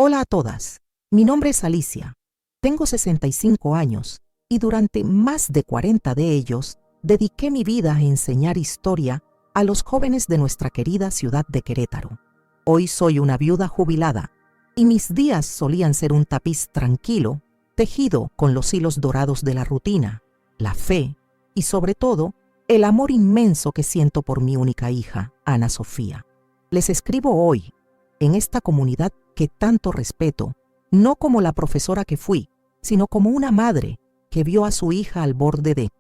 Hola a todas, mi nombre es Alicia, tengo 65 años y durante más de 40 de ellos dediqué mi vida a enseñar historia a los jóvenes de nuestra querida ciudad de Querétaro. Hoy soy una viuda jubilada y mis días solían ser un tapiz tranquilo, tejido con los hilos dorados de la rutina, la fe y sobre todo el amor inmenso que siento por mi única hija, Ana Sofía. Les escribo hoy, en esta comunidad que tanto respeto, no como la profesora que fui, sino como una madre que vio a su hija al borde de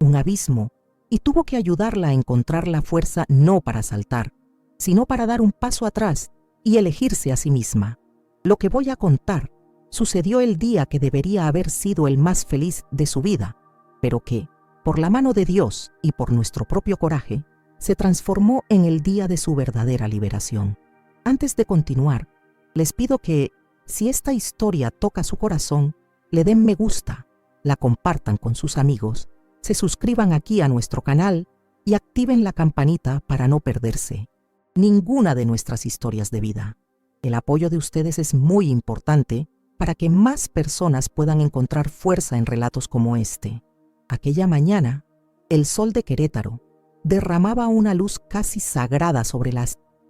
un abismo y tuvo que ayudarla a encontrar la fuerza no para saltar, sino para dar un paso atrás y elegirse a sí misma. Lo que voy a contar sucedió el día que debería haber sido el más feliz de su vida, pero que, por la mano de Dios y por nuestro propio coraje, se transformó en el día de su verdadera liberación. Antes de continuar, les pido que, si esta historia toca su corazón, le den me gusta, la compartan con sus amigos, se suscriban aquí a nuestro canal y activen la campanita para no perderse ninguna de nuestras historias de vida. El apoyo de ustedes es muy importante para que más personas puedan encontrar fuerza en relatos como este. Aquella mañana, el sol de Querétaro derramaba una luz casi sagrada sobre la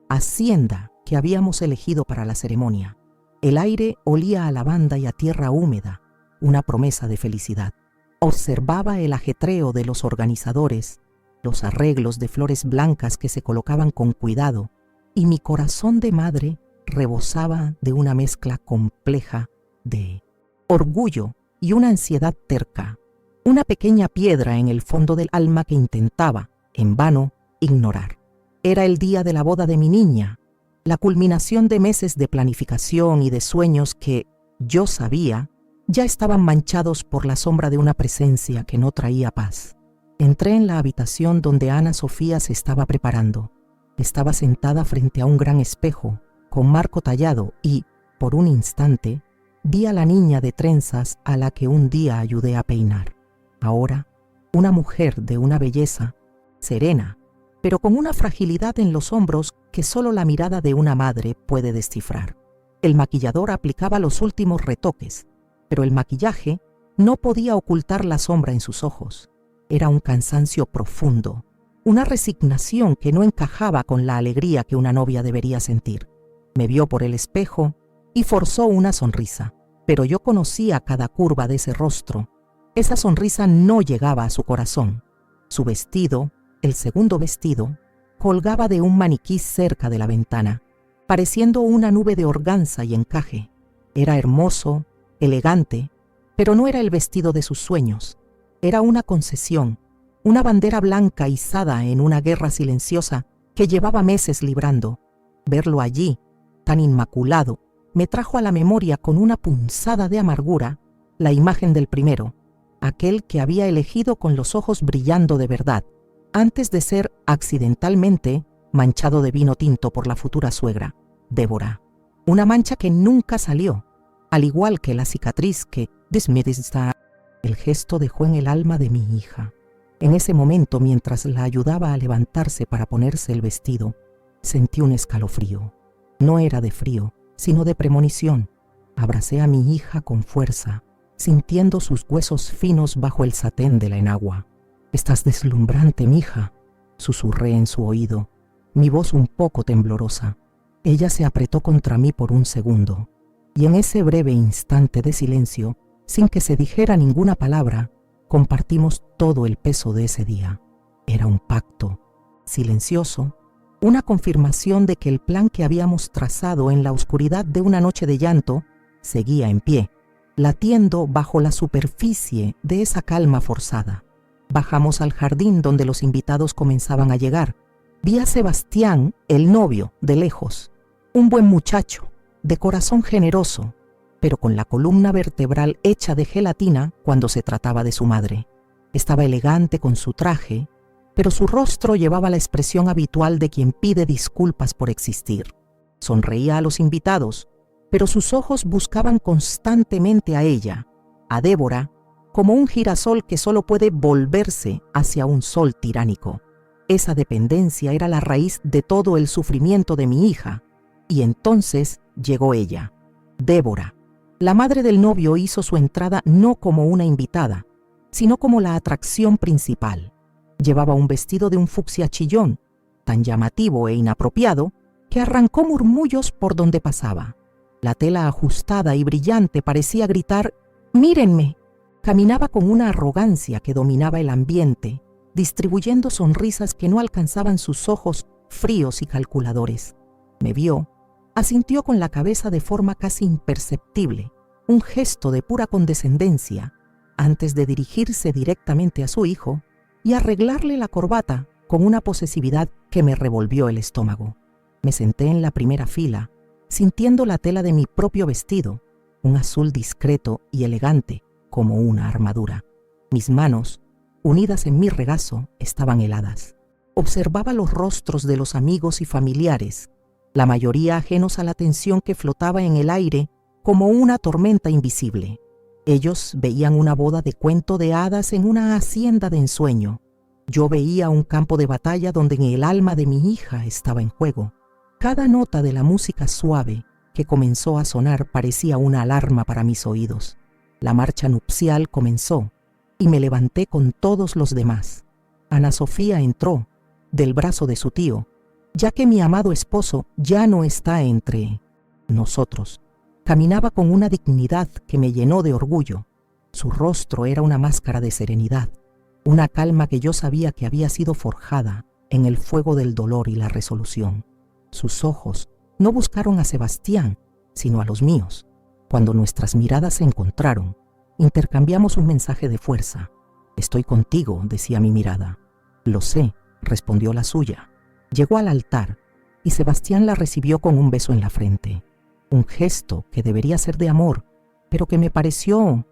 hacienda que habíamos elegido para la ceremonia. El aire olía a lavanda y a tierra húmeda, una promesa de felicidad. Observaba el ajetreo de los organizadores, los arreglos de flores blancas que se colocaban con cuidado, y mi corazón de madre rebosaba de una mezcla compleja de orgullo y una ansiedad terca, una pequeña piedra en el fondo del alma que intentaba, en vano, ignorar. Era el día de la boda de mi niña, la culminación de meses de planificación y de sueños que, yo sabía, ya estaban manchados por la sombra de una presencia que no traía paz. Entré en la habitación donde Ana Sofía se estaba preparando. Estaba sentada frente a un gran espejo, con marco tallado y, por un instante, vi a la niña de trenzas a la que un día ayudé a peinar. Ahora, una mujer de una belleza, serena, pero con una fragilidad en los hombros que solo la mirada de una madre puede descifrar. El maquillador aplicaba los últimos retoques, pero el maquillaje no podía ocultar la sombra en sus ojos. Era un cansancio profundo, una resignación que no encajaba con la alegría que una novia debería sentir. Me vio por el espejo y forzó una sonrisa, pero yo conocía cada curva de ese rostro. Esa sonrisa no llegaba a su corazón. Su vestido, el segundo vestido, colgaba de un maniquí cerca de la ventana, pareciendo una nube de organza y encaje. Era hermoso, elegante, pero no era el vestido de sus sueños. Era una concesión, una bandera blanca izada en una guerra silenciosa que llevaba meses librando. Verlo allí, tan inmaculado, me trajo a la memoria con una punzada de amargura la imagen del primero, aquel que había elegido con los ojos brillando de verdad, antes de ser accidentalmente manchado de vino tinto por la futura suegra, Débora. Una mancha que nunca salió, al igual que la cicatriz que el gesto dejó en el alma de mi hija. En ese momento, mientras la ayudaba a levantarse para ponerse el vestido, sentí un escalofrío. No era de frío, sino de premonición. Abracé a mi hija con fuerza, sintiendo sus huesos finos bajo el satén de la enagua. «Estás deslumbrante, mija», susurré en su oído, mi voz un poco temblorosa. Ella se apretó contra mí por un segundo, y en ese breve instante de silencio, sin que se dijera ninguna palabra, compartimos todo el peso de ese día. Era un pacto, silencioso, una confirmación de que el plan que habíamos trazado en la oscuridad de una noche de llanto seguía en pie, latiendo bajo la superficie de esa calma forzada. Bajamos al jardín donde los invitados comenzaban a llegar. Vi a Sebastián, el novio, de lejos, un buen muchacho, de corazón generoso, pero con la columna vertebral hecha de gelatina cuando se trataba de su madre. Estaba elegante con su traje, pero su rostro llevaba la expresión habitual de quien pide disculpas por existir. Sonreía a los invitados, pero sus ojos buscaban constantemente a ella, a Débora, como un girasol que solo puede volverse hacia un sol tiránico. Esa dependencia era la raíz de todo el sufrimiento de mi hija, y entonces llegó ella. Débora, la madre del novio, hizo su entrada no como una invitada, sino como la atracción principal. Llevaba un vestido de un fucsia chillón, tan llamativo e inapropiado que arrancó murmullos por donde pasaba. La tela ajustada y brillante parecía gritar: «¡Mírenme!». Caminaba con una arrogancia que dominaba el ambiente, distribuyendo sonrisas que no alcanzaban sus ojos fríos y calculadores. Me vio, asintió con la cabeza de forma casi imperceptible, un gesto de pura condescendencia, antes de dirigirse directamente a su hijo y arreglarle la corbata con una posesividad que me revolvió el estómago. Me senté en la primera fila, sintiendo la tela de mi propio vestido, un azul discreto y elegante como una armadura. Mis manos, unidas en mi regazo, estaban heladas. Observaba los rostros de los amigos y familiares, la mayoría ajenos a la tensión que flotaba en el aire como una tormenta invisible. Ellos veían una boda de cuento de hadas en una hacienda de ensueño. Yo veía un campo de batalla donde el alma de mi hija estaba en juego. Cada nota de la música suave que comenzó a sonar parecía una alarma para mis oídos. La marcha nupcial comenzó y me levanté con todos los demás. Ana Sofía entró del brazo de su tío, ya que mi amado esposo ya no está entre nosotros. Caminaba con una dignidad que me llenó de orgullo. Su rostro era una máscara de serenidad, una calma que yo sabía que había sido forjada en el fuego del dolor y la resolución. Sus ojos no buscaron a Sebastián, sino a los míos. Cuando nuestras miradas se encontraron, intercambiamos un mensaje de fuerza. «Estoy contigo», decía mi mirada. «Lo sé», respondió la suya. Llegó al altar y Sebastián la recibió con un beso en la frente. Un gesto que debería ser de amor, pero que me pareció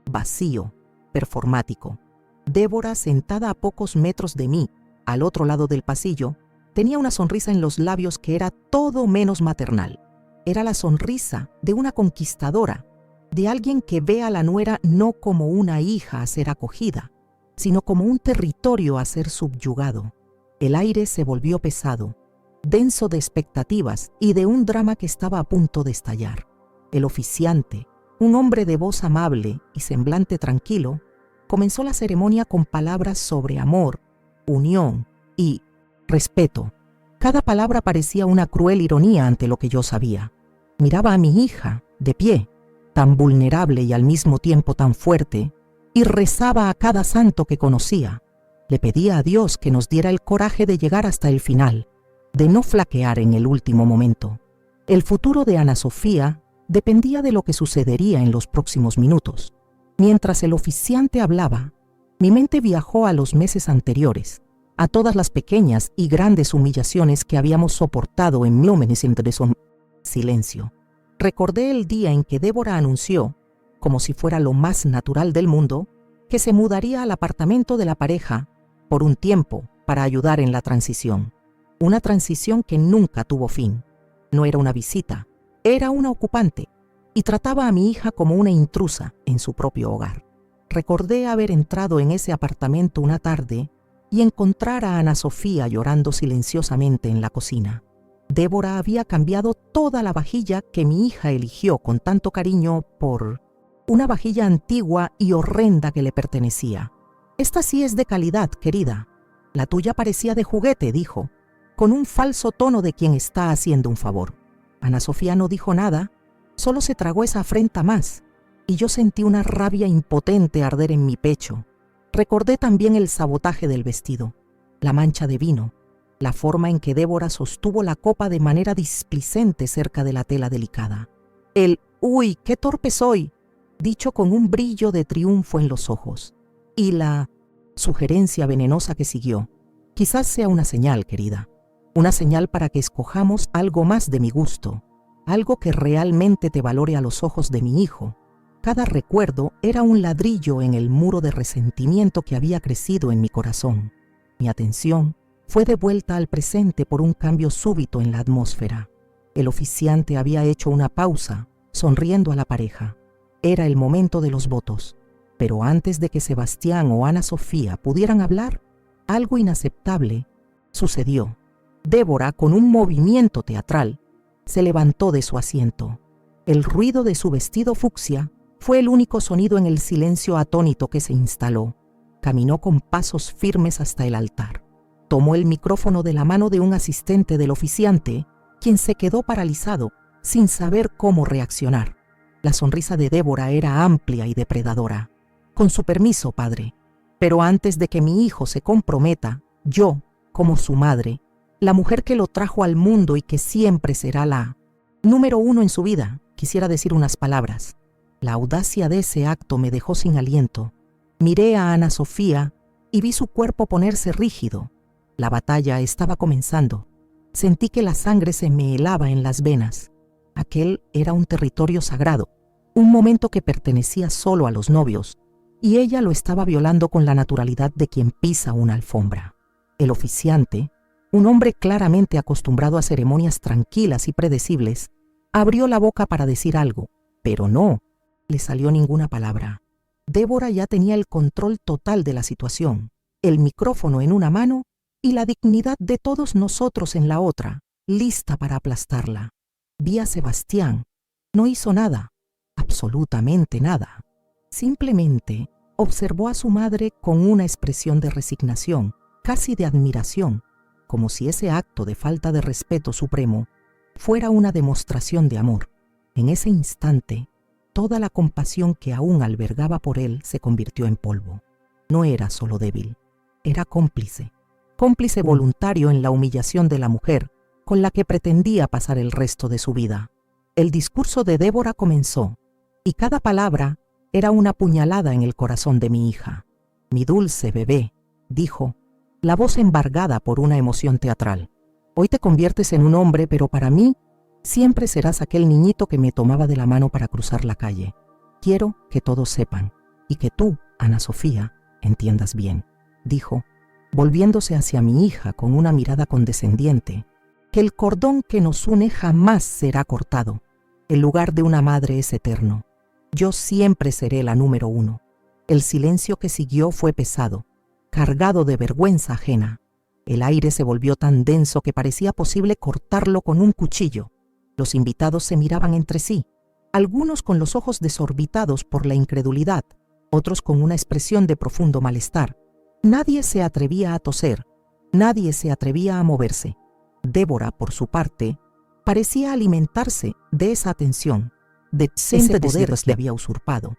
vacío, performático. Débora, sentada a pocos metros de mí, al otro lado del pasillo, tenía una sonrisa en los labios que era todo menos maternal. Era la sonrisa de una conquistadora, de alguien que ve a la nuera no como una hija a ser acogida, sino como un territorio a ser subyugado. El aire se volvió pesado, denso de expectativas y de un drama que estaba a punto de estallar. El oficiante, un hombre de voz amable y semblante tranquilo, comenzó la ceremonia con palabras sobre amor, unión y respeto. Cada palabra parecía una cruel ironía ante lo que yo sabía. Miraba a mi hija, de pie, tan vulnerable y al mismo tiempo tan fuerte, y rezaba a cada santo que conocía. Le pedía a Dios que nos diera el coraje de llegar hasta el final, de no flaquear en el último momento. El futuro de Ana Sofía dependía de lo que sucedería en los próximos minutos. Mientras el oficiante hablaba, mi mente viajó a los meses anteriores, a todas las pequeñas y grandes humillaciones que habíamos soportado en Múmenes entre silencio. Recordé el día en que Débora anunció, como si fuera lo más natural del mundo, que se mudaría al apartamento de la pareja por un tiempo para ayudar en la transición. Una transición que nunca tuvo fin. No era una visita, era una ocupante, y trataba a mi hija como una intrusa en su propio hogar. Recordé haber entrado en ese apartamento una tarde y encontrar a Ana Sofía llorando silenciosamente en la cocina. Débora había cambiado toda la vajilla que mi hija eligió con tanto cariño por una vajilla antigua y horrenda que le pertenecía. «Esta sí es de calidad, querida. La tuya parecía de juguete», dijo, con un falso tono de quien está haciendo un favor. Ana Sofía no dijo nada, solo se tragó esa afrenta más, y yo sentí una rabia impotente arder en mi pecho. Recordé también el sabotaje del vestido, la mancha de vino, la forma en que Débora sostuvo la copa de manera displicente cerca de la tela delicada. El «¡Uy, qué torpe soy!», dicho con un brillo de triunfo en los ojos. Y la sugerencia venenosa que siguió. «Quizás sea una señal, querida. Una señal para que escojamos algo más de mi gusto, algo que realmente te valore a los ojos de mi hijo». Cada recuerdo era un ladrillo en el muro de resentimiento que había crecido en mi corazón. Mi atención fue devuelta al presente por un cambio súbito en la atmósfera. El oficiante había hecho una pausa, sonriendo a la pareja. Era el momento de los votos. Pero antes de que Sebastián o Ana Sofía pudieran hablar, algo inaceptable sucedió. Débora, con un movimiento teatral, se levantó de su asiento. El ruido de su vestido fucsia fue el único sonido en el silencio atónito que se instaló. Caminó con pasos firmes hasta el altar. Tomó el micrófono de la mano de un asistente del oficiante, quien se quedó paralizado, sin saber cómo reaccionar. La sonrisa de Débora era amplia y depredadora. Con su permiso, padre. Pero antes de que mi hijo se comprometa, yo, como su madre, la mujer que lo trajo al mundo y que siempre será la número 1 en su vida, quisiera decir unas palabras. La audacia de ese acto me dejó sin aliento. Miré a Ana Sofía y vi su cuerpo ponerse rígido. La batalla estaba comenzando. Sentí que la sangre se me helaba en las venas. Aquel era un territorio sagrado, un momento que pertenecía solo a los novios, y ella lo estaba violando con la naturalidad de quien pisa una alfombra. El oficiante, un hombre claramente acostumbrado a ceremonias tranquilas y predecibles, abrió la boca para decir algo, pero no le salió ninguna palabra. Débora ya tenía el control total de la situación, el micrófono en una mano y la dignidad de todos nosotros en la otra, lista para aplastarla. Vi a Sebastián. No hizo nada, absolutamente nada. Simplemente observó a su madre con una expresión de resignación, casi de admiración, como si ese acto de falta de respeto supremo fuera una demostración de amor. En ese instante, toda la compasión que aún albergaba por él se convirtió en polvo. No era solo débil, era cómplice voluntario en la humillación de la mujer con la que pretendía pasar el resto de su vida. El discurso de Débora comenzó, y cada palabra era una puñalada en el corazón de mi hija. Mi dulce bebé, dijo, la voz embargada por una emoción teatral. Hoy te conviertes en un hombre, pero para mí siempre serás aquel niñito que me tomaba de la mano para cruzar la calle. Quiero que todos sepan, y que tú, Ana Sofía, entiendas bien, dijo, volviéndose hacia mi hija con una mirada condescendiente, que el cordón que nos une jamás será cortado. El lugar de una madre es eterno. Yo siempre seré la número 1. El silencio que siguió fue pesado, cargado de vergüenza ajena. El aire se volvió tan denso que parecía posible cortarlo con un cuchillo. Los invitados se miraban entre sí, algunos con los ojos desorbitados por la incredulidad, otros con una expresión de profundo malestar. Nadie se atrevía a toser, nadie se atrevía a moverse. Débora, por su parte, parecía alimentarse de esa atención, de ese poder que había usurpado.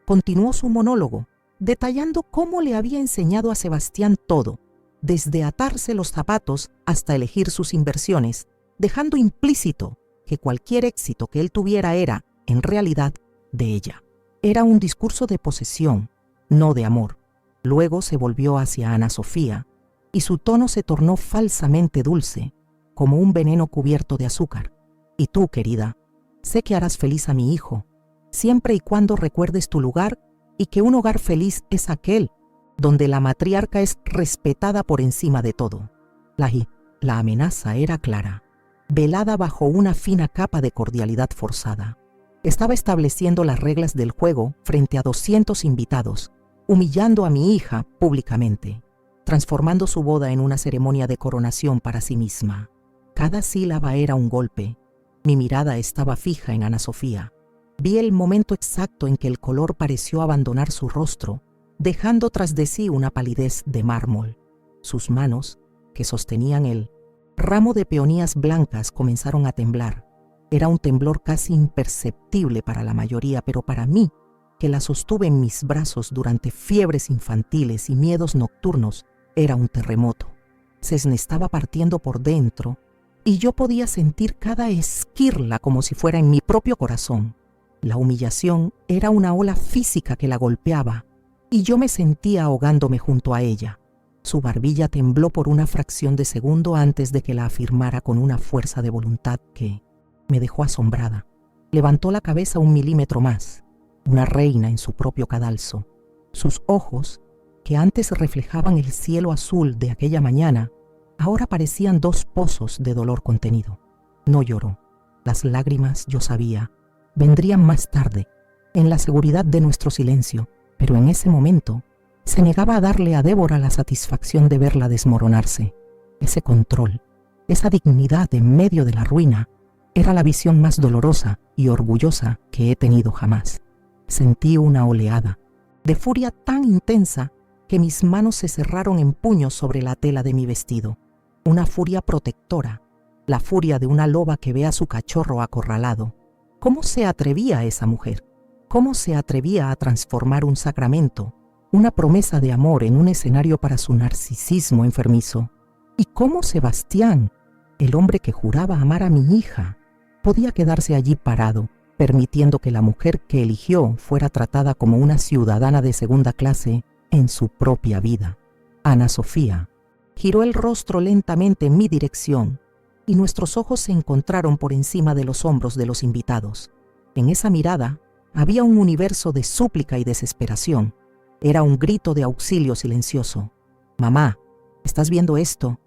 Continuó su monólogo, detallando cómo le había enseñado a Sebastián todo, desde atarse los zapatos hasta elegir sus inversiones, dejando implícito que cualquier éxito que él tuviera era, en realidad, de ella. Era un discurso de posesión, no de amor. Luego se volvió hacia Ana Sofía, y su tono se tornó falsamente dulce, como un veneno cubierto de azúcar. Y tú, querida, sé que harás feliz a mi hijo, siempre y cuando recuerdes tu lugar y que un hogar feliz es aquel donde la matriarca es respetada por encima de todo. La amenaza era clara, velada bajo una fina capa de cordialidad forzada. Estaba estableciendo las reglas del juego frente a 200 invitados, humillando a mi hija públicamente, transformando su boda en una ceremonia de coronación para sí misma. Cada sílaba era un golpe. Mi mirada estaba fija en Ana Sofía. Vi el momento exacto en que el color pareció abandonar su rostro, dejando tras de sí una palidez de mármol. Sus manos, que sostenían el ramo de peonías blancas, comenzaron a temblar. Era un temblor casi imperceptible para la mayoría, pero para mí, que la sostuve en mis brazos durante fiebres infantiles y miedos nocturnos, era un terremoto. Se estaba partiendo por dentro, y yo podía sentir cada esquirla como si fuera en mi propio corazón. La humillación era una ola física que la golpeaba, y yo me sentía ahogándome junto a ella. Su barbilla tembló por una fracción de segundo antes de que la afirmara con una fuerza de voluntad que me dejó asombrada. Levantó la cabeza 1 milímetro más, una reina en su propio cadalso. Sus ojos, que antes reflejaban el cielo azul de aquella mañana, ahora parecían 2 pozos de dolor contenido. No lloró. Las lágrimas, yo sabía, vendrían más tarde, en la seguridad de nuestro silencio, pero en ese momento se negaba a darle a Débora la satisfacción de verla desmoronarse. Ese control, esa dignidad en medio de la ruina, era la visión más dolorosa y orgullosa que he tenido jamás. Sentí una oleada de furia tan intensa que mis manos se cerraron en puños sobre la tela de mi vestido. Una furia protectora, la furia de una loba que ve a su cachorro acorralado. ¿Cómo se atrevía esa mujer? ¿Cómo se atrevía a transformar un sacramento, una promesa de amor, en un escenario para su narcisismo enfermizo? ¿Y cómo Sebastián, el hombre que juraba amar a mi hija, podía quedarse allí parado, permitiendo que la mujer que eligió fuera tratada como una ciudadana de segunda clase en su propia vida? Ana Sofía giró el rostro lentamente en mi dirección y nuestros ojos se encontraron por encima de los hombros de los invitados. En esa mirada había un universo de súplica y desesperación. Era un grito de auxilio silencioso. «Mamá, ¿estás viendo esto?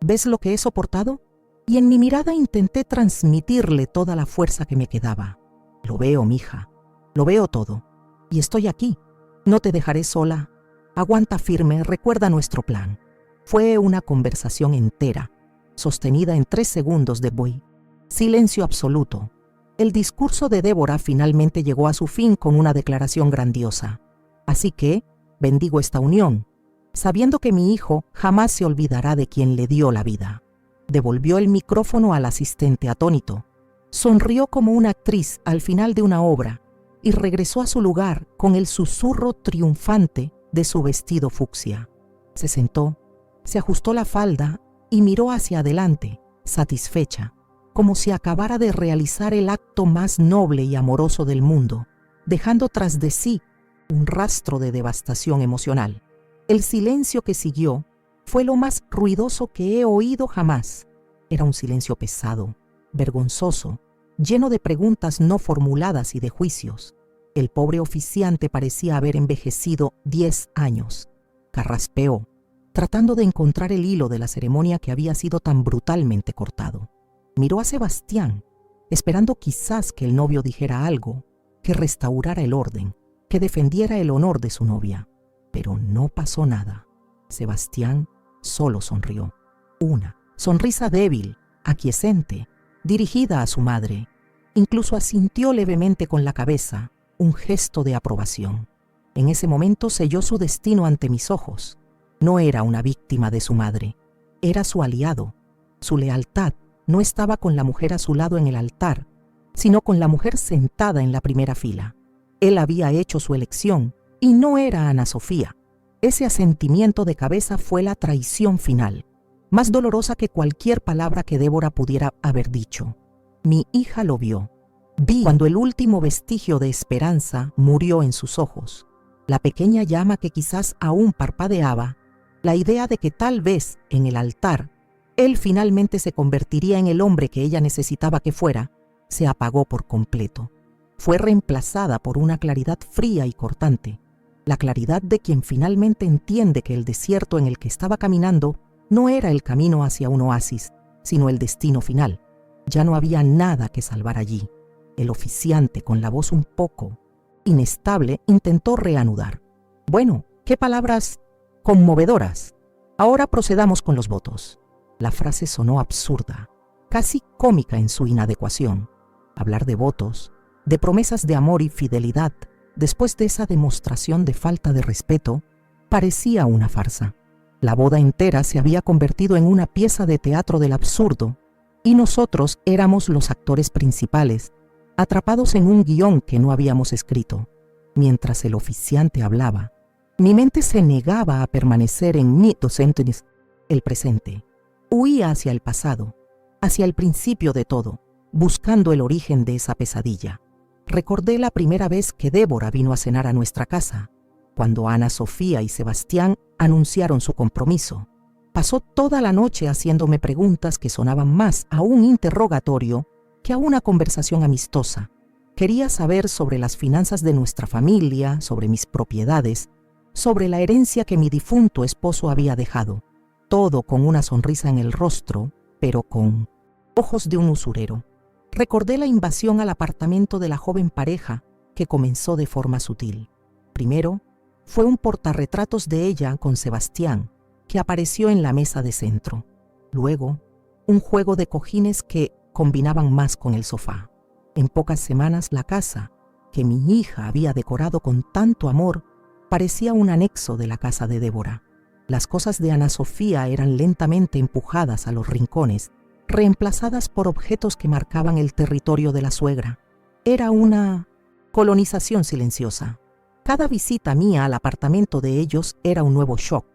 ¿Ves lo que he soportado?» Y en mi mirada intenté transmitirle toda la fuerza que me quedaba. «Lo veo, mija, lo veo todo. Y estoy aquí. No te dejaré sola. Aguanta firme, recuerda nuestro plan». Fue una conversación entera, sostenida en 3 segundos de buey. Silencio absoluto. El discurso de Débora finalmente llegó a su fin con una declaración grandiosa. «Así que, bendigo esta unión, sabiendo que mi hijo jamás se olvidará de quien le dio la vida». Devolvió el micrófono al asistente atónito. Sonrió como una actriz al final de una obra y regresó a su lugar con el susurro triunfante de su vestido fucsia. Se sentó, se ajustó la falda y miró hacia adelante, satisfecha, como si acabara de realizar el acto más noble y amoroso del mundo, dejando tras de sí un rastro de devastación emocional. El silencio que siguió fue lo más ruidoso que he oído jamás. Era un silencio pesado, vergonzoso, lleno de preguntas no formuladas y de juicios. El pobre oficiante parecía haber envejecido 10 años. Carraspeó, tratando de encontrar el hilo de la ceremonia que había sido tan brutalmente cortado. Miró a Sebastián, esperando quizás que el novio dijera algo, que restaurara el orden, que defendiera el honor de su novia. Pero no pasó nada. Sebastián solo sonrió. Una sonrisa débil, aquiescente, dirigida a su madre. Incluso asintió levemente con la cabeza, un gesto de aprobación. En ese momento selló su destino ante mis ojos. No era una víctima de su madre, era su aliado. Su lealtad no estaba con la mujer a su lado en el altar, sino con la mujer sentada en la primera fila. Él había hecho su elección y no era Ana Sofía. Ese asentimiento de cabeza fue la traición final, más dolorosa que cualquier palabra que Débora pudiera haber dicho. Mi hija lo vio. Vi cuando el último vestigio de esperanza murió en sus ojos. La pequeña llama que quizás aún parpadeaba, la idea de que tal vez en el altar él finalmente se convertiría en el hombre que ella necesitaba que fuera, se apagó por completo. Fue reemplazada por una claridad fría y cortante, la claridad de quien finalmente entiende que el desierto en el que estaba caminando no era el camino hacia un oasis, sino el destino final. Ya no había nada que salvar allí. El oficiante, con la voz un poco inestable, intentó reanudar. «Bueno, qué palabras conmovedoras. Ahora procedamos con los votos». La frase sonó absurda, casi cómica en su inadecuación. Hablar de votos, de promesas de amor y fidelidad, después de esa demostración de falta de respeto, parecía una farsa. La boda entera se había convertido en una pieza de teatro del absurdo, y nosotros éramos los actores principales, atrapados en un guión que no habíamos escrito. Mientras el oficiante hablaba, mi mente se negaba a permanecer en mi docentes, el presente. Huía hacia el pasado, hacia el principio de todo, buscando el origen de esa pesadilla. Recordé la primera vez que Débora vino a cenar a nuestra casa, cuando Ana Sofía y Sebastián anunciaron su compromiso. Pasó toda la noche haciéndome preguntas que sonaban más a un interrogatorio que a una conversación amistosa. Quería saber sobre las finanzas de nuestra familia, sobre mis propiedades, sobre la herencia que mi difunto esposo había dejado. Todo con una sonrisa en el rostro, pero con ojos de un usurero. Recordé la invasión al apartamento de la joven pareja que comenzó de forma sutil. Primero, fue un portarretratos de ella con Sebastián, que apareció en la mesa de centro. Luego, un juego de cojines que combinaban más con el sofá. En pocas semanas la casa, que mi hija había decorado con tanto amor, parecía un anexo de la casa de Débora. Las cosas de Ana Sofía eran lentamente empujadas a los rincones, reemplazadas por objetos que marcaban el territorio de la suegra. Era una colonización silenciosa. Cada visita mía al apartamento de ellos era un nuevo shock.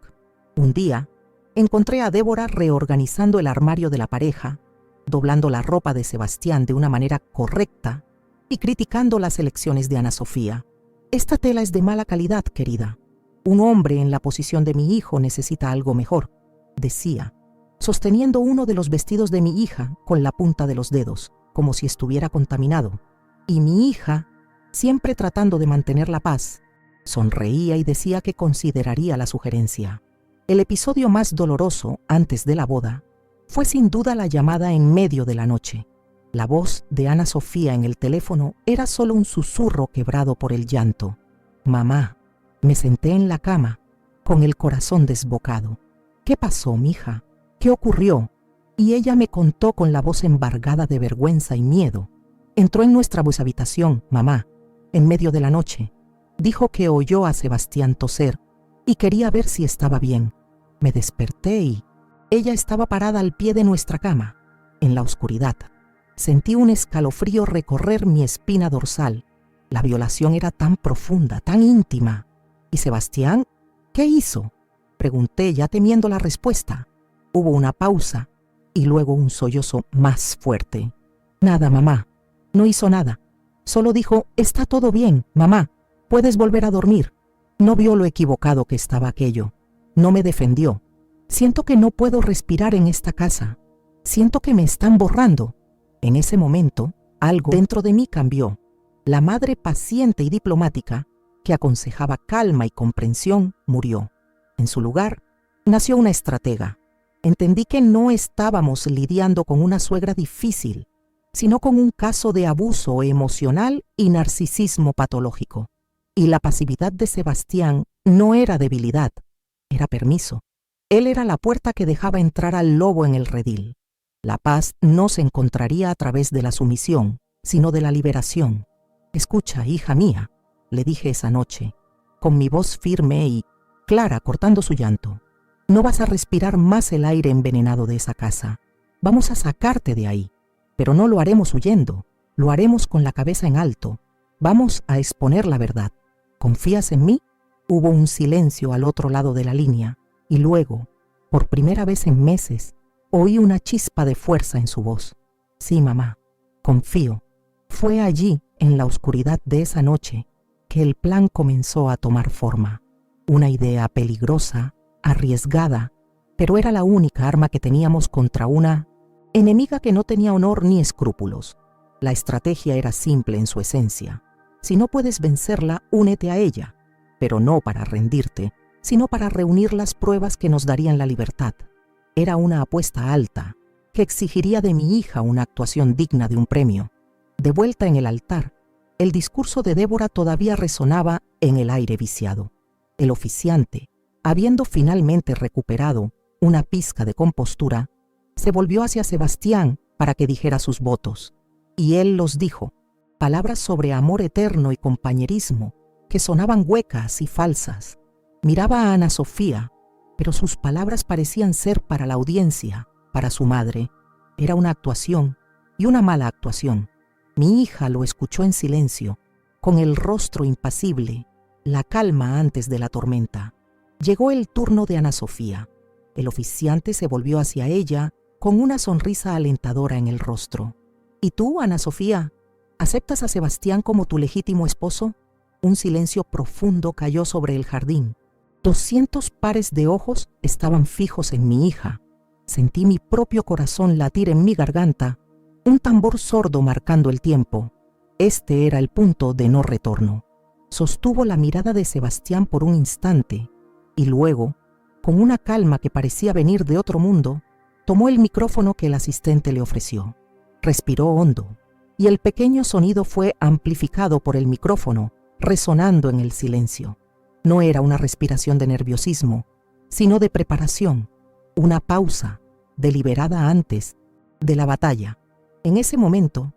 Un día, encontré a Débora reorganizando el armario de la pareja, doblando la ropa de Sebastián de una manera correcta y criticando las elecciones de Ana Sofía. «Esta tela es de mala calidad, querida. Un hombre en la posición de mi hijo necesita algo mejor», decía, sosteniendo uno de los vestidos de mi hija con la punta de los dedos, como si estuviera contaminado. Y mi hija, siempre tratando de mantener la paz, sonreía y decía que consideraría la sugerencia. El episodio más doloroso antes de la boda fue sin duda la llamada en medio de la noche. La voz de Ana Sofía en el teléfono era solo un susurro quebrado por el llanto. «Mamá». Me senté en la cama, con el corazón desbocado. «¿Qué pasó, mija? ¿Qué ocurrió?». Y ella me contó con la voz embargada de vergüenza y miedo. «Entró en nuestra habitación, mamá, en medio de la noche. Dijo que oyó a Sebastián toser y quería ver si estaba bien. Me desperté y ella estaba parada al pie de nuestra cama, en la oscuridad. Sentí un escalofrío recorrer mi espina dorsal. La violación era tan profunda, tan íntima. ¿Y Sebastián? ¿Qué hizo?», pregunté, ya temiendo la respuesta. Hubo una pausa y luego un sollozo más fuerte. «Nada, mamá. No hizo nada. Solo dijo, está todo bien, mamá. Puedes volver a dormir». No vio lo equivocado que estaba aquello. No me defendió. «Siento que no puedo respirar en esta casa. Siento que me están borrando». En ese momento, algo dentro de mí cambió. La madre paciente y diplomática, que aconsejaba calma y comprensión, murió. En su lugar, nació una estratega. Entendí que no estábamos lidiando con una suegra difícil, sino con un caso de abuso emocional y narcisismo patológico. Y la pasividad de Sebastián no era debilidad, era permiso. Él era la puerta que dejaba entrar al lobo en el redil. La paz no se encontraría a través de la sumisión, sino de la liberación. «Escucha, hija mía», le dije esa noche, con mi voz firme y clara, cortando su llanto. «No vas a respirar más el aire envenenado de esa casa. Vamos a sacarte de ahí, pero no lo haremos huyendo, lo haremos con la cabeza en alto. Vamos a exponer la verdad. ¿Confías en mí?». Hubo un silencio al otro lado de la línea y luego, por primera vez en meses, oí una chispa de fuerza en su voz. «Sí, mamá, confío». Fue allí, en la oscuridad de esa noche, que el plan comenzó a tomar forma. Una idea peligrosa, arriesgada, pero era la única arma que teníamos contra una enemiga que no tenía honor ni escrúpulos. La estrategia era simple en su esencia. Si no puedes vencerla, únete a ella, pero no para rendirte, sino para reunir las pruebas que nos darían la libertad. Era una apuesta alta, que exigiría de mi hija una actuación digna de un premio. De vuelta en el altar, el discurso de Débora todavía resonaba en el aire viciado. El oficiante, habiendo finalmente recuperado una pizca de compostura, se volvió hacia Sebastián para que dijera sus votos. Y él los dijo, palabras sobre amor eterno y compañerismo que sonaban huecas y falsas. Miraba a Ana Sofía, pero sus palabras parecían ser para la audiencia, para su madre. Era una actuación, y una mala actuación. Mi hija lo escuchó en silencio, con el rostro impasible, la calma antes de la tormenta. Llegó el turno de Ana Sofía. El oficiante se volvió hacia ella con una sonrisa alentadora en el rostro. «¿Y tú, Ana Sofía, aceptas a Sebastián como tu legítimo esposo?». Un silencio profundo cayó sobre el jardín. 200 pares de ojos estaban fijos en mi hija. Sentí mi propio corazón latir en mi garganta, un tambor sordo marcando el tiempo. Este era el punto de no retorno. Sostuvo la mirada de Sebastián por un instante y luego, con una calma que parecía venir de otro mundo, tomó el micrófono que el asistente le ofreció. Respiró hondo y el pequeño sonido fue amplificado por el micrófono, resonando en el silencio. No era una respiración de nerviosismo, sino de preparación, una pausa deliberada antes de la batalla. En ese momento,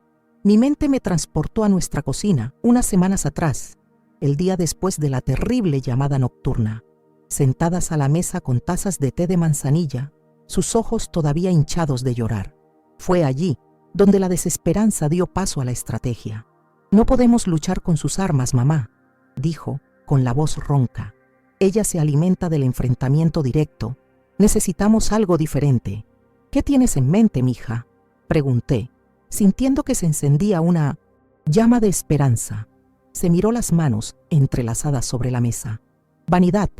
Mi mente me transportó a nuestra cocina unas semanas atrás, el día después de la terrible llamada nocturna. Sentadas a la mesa con tazas de té de manzanilla, sus ojos todavía hinchados de llorar. Fue allí donde la desesperanza dio paso a la estrategia. «No podemos luchar con sus armas, mamá», dijo con la voz ronca. «Ella se alimenta del enfrentamiento directo. Necesitamos algo diferente». «¿Qué tienes en mente, mija?», pregunté, sintiendo que se encendía una llama de esperanza. Se miró las manos entrelazadas sobre la mesa. «Vanidad.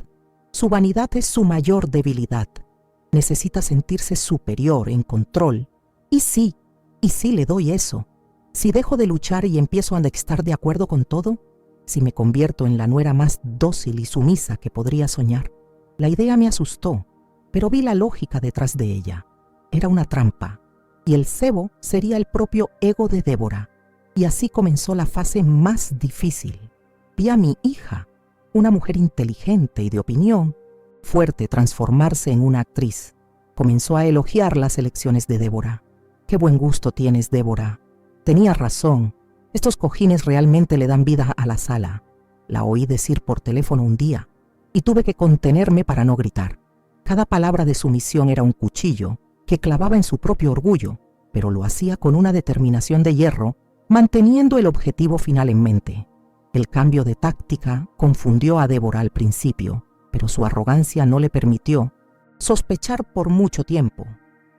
Su vanidad es su mayor debilidad. Necesita sentirse superior, en control. Y sí le doy eso. Si dejo de luchar y empiezo a estar de acuerdo con todo, si me convierto en la nuera más dócil y sumisa que podría soñar». La idea me asustó, pero vi la lógica detrás de ella. Era una trampa, y el cebo sería el propio ego de Débora. Y así comenzó la fase más difícil. Vi a mi hija, una mujer inteligente y de opinión, fuerte, transformarse en una actriz. Comenzó a elogiar las elecciones de Débora. «Qué buen gusto tienes, Débora. Tenía razón. Estos cojines realmente le dan vida a la sala», la oí decir por teléfono un día, y tuve que contenerme para no gritar. Cada palabra de sumisión era un cuchillo que clavaba en su propio orgullo, pero lo hacía con una determinación de hierro, manteniendo el objetivo final en mente. El cambio de táctica confundió a Débora al principio, pero su arrogancia no le permitió sospechar por mucho tiempo.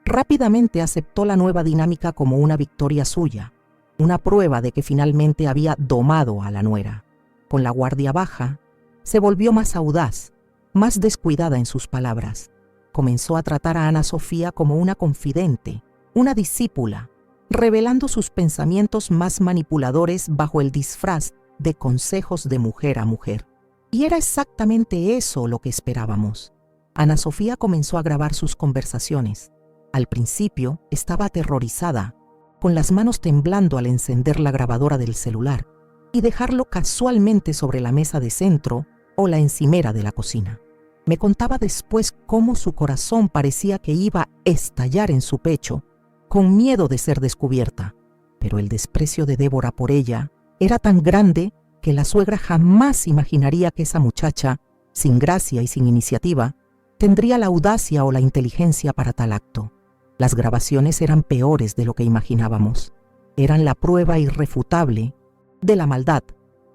Rápidamente aceptó la nueva dinámica como una victoria suya, una prueba de que finalmente había domado a la nuera. Con la guardia baja, se volvió más audaz, más descuidada en sus palabras. Comenzó a tratar a Ana Sofía como una confidente, una discípula, revelando sus pensamientos más manipuladores bajo el disfraz de consejos de mujer a mujer. Y era exactamente eso lo que esperábamos. Ana Sofía comenzó a grabar sus conversaciones. Al principio estaba aterrorizada, con las manos temblando al encender la grabadora del celular y dejarlo casualmente sobre la mesa de centro o la encimera de la cocina. Me contaba después cómo su corazón parecía que iba a estallar en su pecho, con miedo de ser descubierta. Pero el desprecio de Débora por ella era tan grande que la suegra jamás imaginaría que esa muchacha, sin gracia y sin iniciativa, tendría la audacia o la inteligencia para tal acto. Las grabaciones eran peores de lo que imaginábamos. Eran la prueba irrefutable de la maldad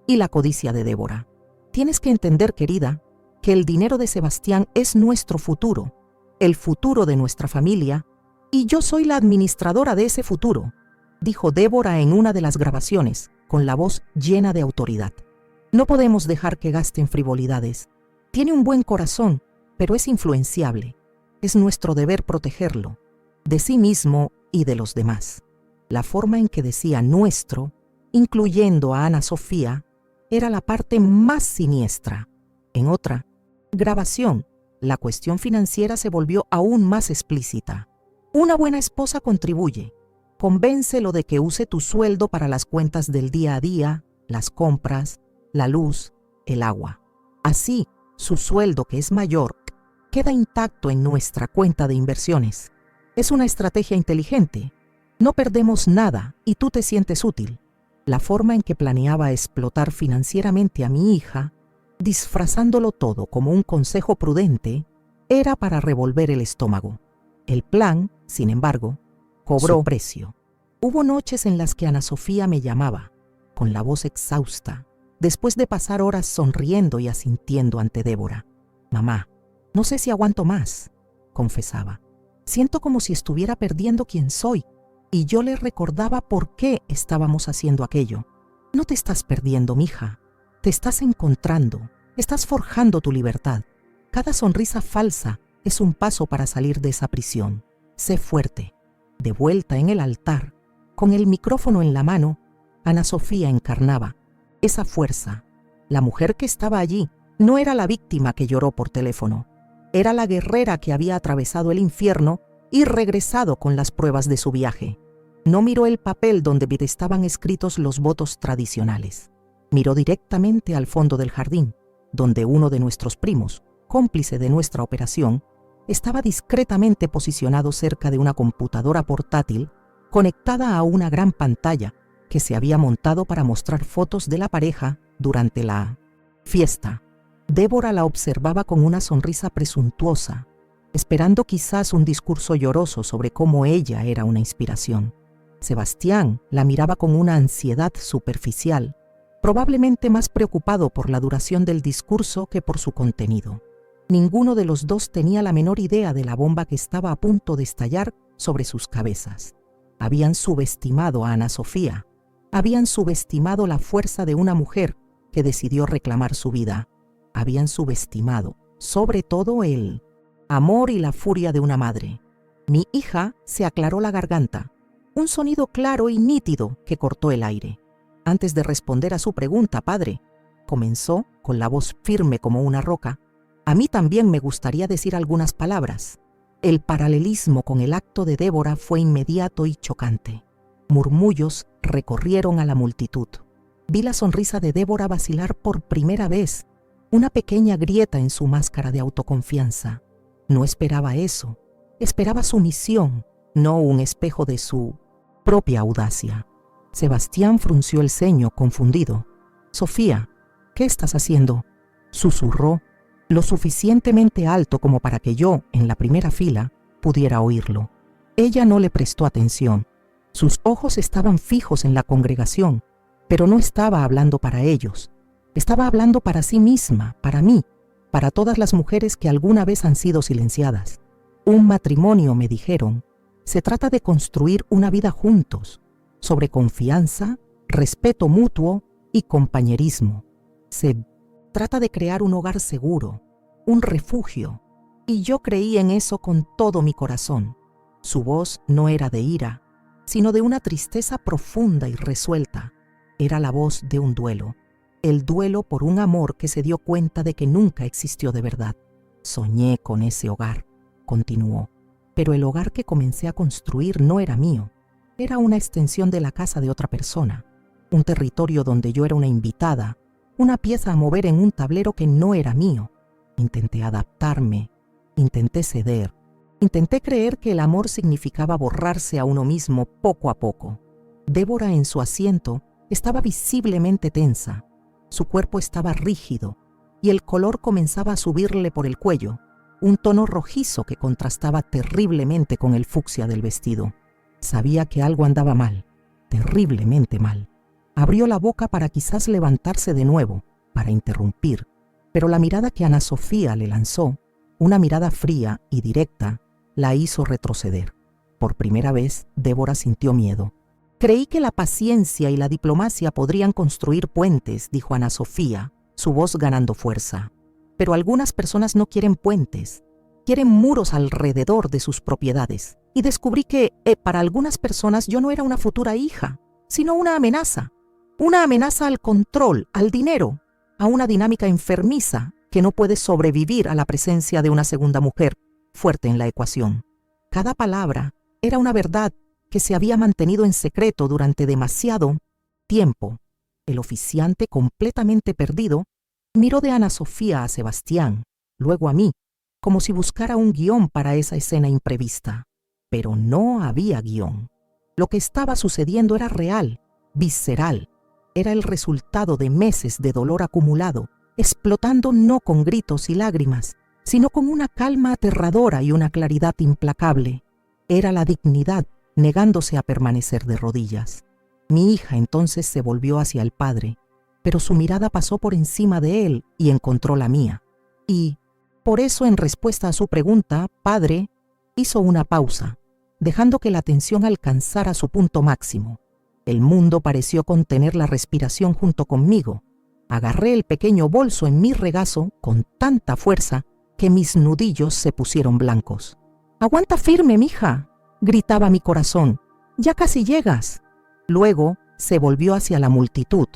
y la codicia de Débora. «Tienes que entender, querida, que el dinero de Sebastián es nuestro futuro, el futuro de nuestra familia, y yo soy la administradora de ese futuro», dijo Débora en una de las grabaciones, con la voz llena de autoridad. «No podemos dejar que gaste en frivolidades. Tiene un buen corazón, pero es influenciable. Es nuestro deber protegerlo, de sí mismo y de los demás». La forma en que decía nuestro, incluyendo a Ana Sofía, era la parte más siniestra. En otra grabación, la cuestión financiera se volvió aún más explícita. «Una buena esposa contribuye. Convéncelo de que use tu sueldo para las cuentas del día a día, las compras, la luz, el agua. Así, su sueldo, que es mayor, queda intacto en nuestra cuenta de inversiones. Es una estrategia inteligente. No perdemos nada y tú te sientes útil». La forma en que planeaba explotar financieramente a mi hija, disfrazándolo todo como un consejo prudente, era para revolver el estómago. El plan, sin embargo, cobró precio. Hubo noches en las que Ana Sofía me llamaba, con la voz exhausta, después de pasar horas sonriendo y asintiendo ante Débora. «Mamá, no sé si aguanto más», confesaba. «Siento como si estuviera perdiendo quién soy». Y yo le recordaba por qué estábamos haciendo aquello. «No te estás perdiendo, mija. Te estás encontrando. Estás forjando tu libertad. Cada sonrisa falsa es un paso para salir de esa prisión. Sé fuerte». De vuelta en el altar, con el micrófono en la mano, Ana Sofía encarnaba esa fuerza. La mujer que estaba allí no era la víctima que lloró por teléfono. Era la guerrera que había atravesado el infierno y regresado con las pruebas de su viaje. No miró el papel donde estaban escritos los votos tradicionales. Miró directamente al fondo del jardín, donde uno de nuestros primos, cómplice de nuestra operación, estaba discretamente posicionado cerca de una computadora portátil conectada a una gran pantalla que se había montado para mostrar fotos de la pareja durante la fiesta. Débora la observaba con una sonrisa presuntuosa, esperando quizás un discurso lloroso sobre cómo ella era una inspiración. Sebastián la miraba con una ansiedad superficial, probablemente más preocupado por la duración del discurso que por su contenido. Ninguno de los dos tenía la menor idea de la bomba que estaba a punto de estallar sobre sus cabezas. Habían subestimado a Ana Sofía. Habían subestimado la fuerza de una mujer que decidió reclamar su vida. Habían subestimado, sobre todo, el amor y la furia de una madre. Mi hija se aclaró la garganta, un sonido claro y nítido que cortó el aire. Antes de responder a su pregunta, padre, comenzó con la voz firme como una roca. A mí también me gustaría decir algunas palabras. El paralelismo con el acto de Débora fue inmediato y chocante. Murmullos recorrieron a la multitud. Vi la sonrisa de Débora vacilar por primera vez, una pequeña grieta en su máscara de autoconfianza. No esperaba eso. Esperaba sumisión, no un espejo de su propia audacia. Sebastián frunció el ceño, confundido. «Sofía, ¿qué estás haciendo?», susurró, lo suficientemente alto como para que yo, en la primera fila, pudiera oírlo. Ella no le prestó atención. Sus ojos estaban fijos en la congregación, pero no estaba hablando para ellos. Estaba hablando para sí misma, para mí, para todas las mujeres que alguna vez han sido silenciadas. Un matrimonio, me dijeron, se trata de construir una vida juntos, sobre confianza, respeto mutuo y compañerismo. Se trata de crear un hogar seguro, un refugio, y yo creí en eso con todo mi corazón. Su voz no era de ira, sino de una tristeza profunda y resuelta. Era la voz de un duelo, el duelo por un amor que se dio cuenta de que nunca existió de verdad. Soñé con ese hogar, continuó, pero el hogar que comencé a construir no era mío. Era una extensión de la casa de otra persona, un territorio donde yo era una invitada, una pieza a mover en un tablero que no era mío. Intenté adaptarme, intenté ceder, intenté creer que el amor significaba borrarse a uno mismo poco a poco. Débora en su asiento estaba visiblemente tensa, su cuerpo estaba rígido y el color comenzaba a subirle por el cuello, un tono rojizo que contrastaba terriblemente con el fucsia del vestido. Sabía que algo andaba mal, terriblemente mal. Abrió la boca para quizás levantarse de nuevo, para interrumpir, pero la mirada que Ana Sofía le lanzó, una mirada fría y directa, la hizo retroceder. Por primera vez, Débora sintió miedo. «Creí que la paciencia y la diplomacia podrían construir puentes», dijo Ana Sofía, su voz ganando fuerza. «Pero algunas personas no quieren puentes, quieren muros alrededor de sus propiedades. Y descubrí que, para algunas personas yo no era una futura hija, sino una amenaza al control, al dinero, a una dinámica enfermiza que no puede sobrevivir a la presencia de una segunda mujer fuerte en la ecuación». Cada palabra era una verdad que se había mantenido en secreto durante demasiado tiempo. El oficiante, completamente perdido, miró de Ana Sofía a Sebastián, luego a mí, como si buscara un guión para esa escena imprevista. Pero no había guión. Lo que estaba sucediendo era real, visceral. Era el resultado de meses de dolor acumulado, explotando no con gritos y lágrimas, sino con una calma aterradora y una claridad implacable. Era la dignidad negándose a permanecer de rodillas. Mi hija entonces se volvió hacia el padre, pero su mirada pasó por encima de él y encontró la mía. Y, por eso, en respuesta a su pregunta, padre hizo una pausa, dejando que la tensión alcanzara su punto máximo. El mundo pareció contener la respiración junto conmigo. Agarré el pequeño bolso en mi regazo con tanta fuerza que mis nudillos se pusieron blancos. «Aguanta firme, mija», gritaba mi corazón. «Ya casi llegas». Luego se volvió hacia la multitud,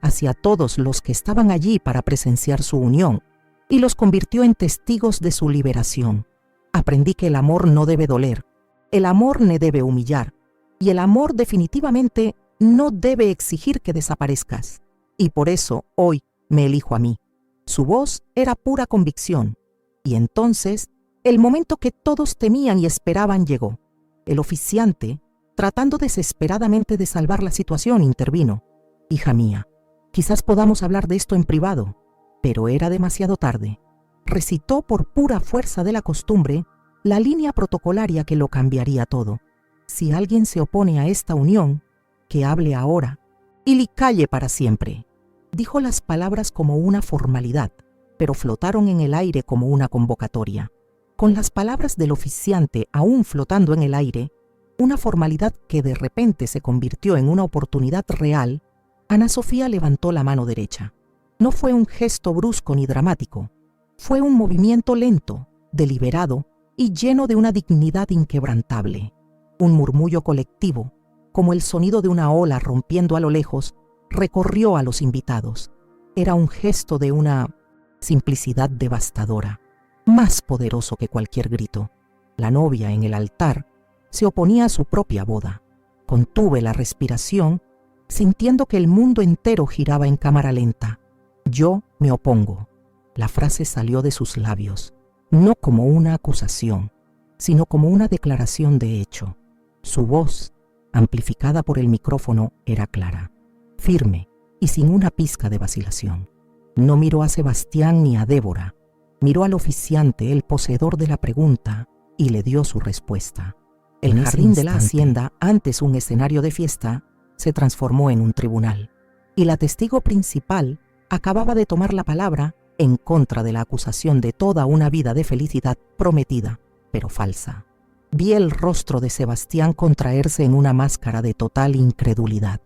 hacia todos los que estaban allí para presenciar su unión, y los convirtió en testigos de su liberación. Aprendí que el amor no debe doler, el amor no debe humillar, y el amor definitivamente no debe exigir que desaparezcas. Y por eso hoy me elijo a mí. Su voz era pura convicción. Y entonces, el momento que todos temían y esperaban llegó. El oficiante, Tratando desesperadamente de salvar la situación, intervino. Hija mía, quizás podamos hablar de esto en privado. Pero era demasiado tarde. Recitó por pura fuerza de la costumbre la línea protocolaria que lo cambiaría todo. Si alguien se opone a esta unión, que hable ahora y le calle para siempre. Dijo las palabras como una formalidad, pero flotaron en el aire como una convocatoria. Con las palabras del oficiante aún flotando en el aire, una formalidad que de repente se convirtió en una oportunidad real, Ana Sofía levantó la mano derecha. No fue un gesto brusco ni dramático, fue un movimiento lento, deliberado y lleno de una dignidad inquebrantable. Un murmullo colectivo, como el sonido de una ola rompiendo a lo lejos, recorrió a los invitados. Era un gesto de una simplicidad devastadora, más poderoso que cualquier grito. La novia en el altar se oponía a su propia boda. Contuve la respiración, sintiendo que el mundo entero giraba en cámara lenta. Yo me opongo. La frase salió de sus labios, no como una acusación, sino como una declaración de hecho. Su voz, amplificada por el micrófono, era clara, firme y sin una pizca de vacilación. No miró a Sebastián ni a Débora, miró al oficiante, el poseedor de la pregunta, y le dio su respuesta. El jardín de la hacienda, antes un escenario de fiesta, se transformó en un tribunal, y la testigo principal acababa de tomar la palabra en contra de la acusación de toda una vida de felicidad prometida, pero falsa. Vi el rostro de Sebastián contraerse en una máscara de total incredulidad.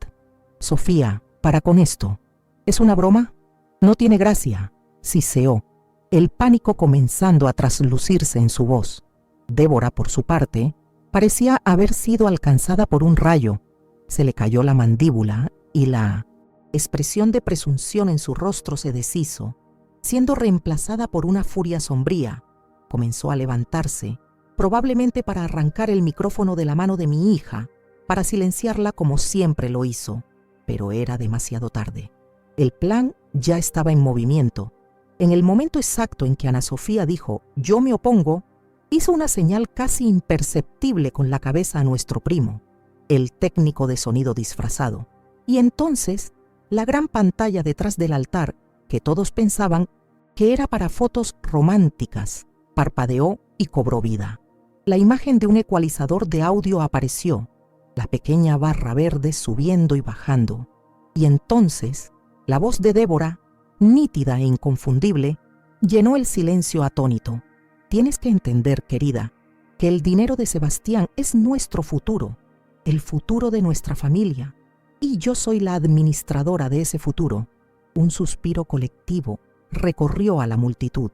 Sofía, para con esto. ¿Es una broma? No tiene gracia, siseó, el pánico comenzando a traslucirse en su voz. Débora, por su parte, parecía haber sido alcanzada por un rayo. Se le cayó la mandíbula y la expresión de presunción en su rostro se deshizo, siendo reemplazada por una furia sombría. Comenzó a levantarse, probablemente para arrancar el micrófono de la mano de mi hija, para silenciarla como siempre lo hizo, pero era demasiado tarde. El plan ya estaba en movimiento. En el momento exacto en que Ana Sofía dijo «yo me opongo», hizo una señal casi imperceptible con la cabeza a nuestro primo, el técnico de sonido disfrazado. Y entonces, la gran pantalla detrás del altar, que todos pensaban que era para fotos románticas, parpadeó y cobró vida. La imagen de un ecualizador de audio apareció, la pequeña barra verde subiendo y bajando. Y entonces, la voz de Débora, nítida e inconfundible, llenó el silencio atónito. Tienes que entender, querida, que el dinero de Sebastián es nuestro futuro, el futuro de nuestra familia, y yo soy la administradora de ese futuro. Un suspiro colectivo recorrió a la multitud.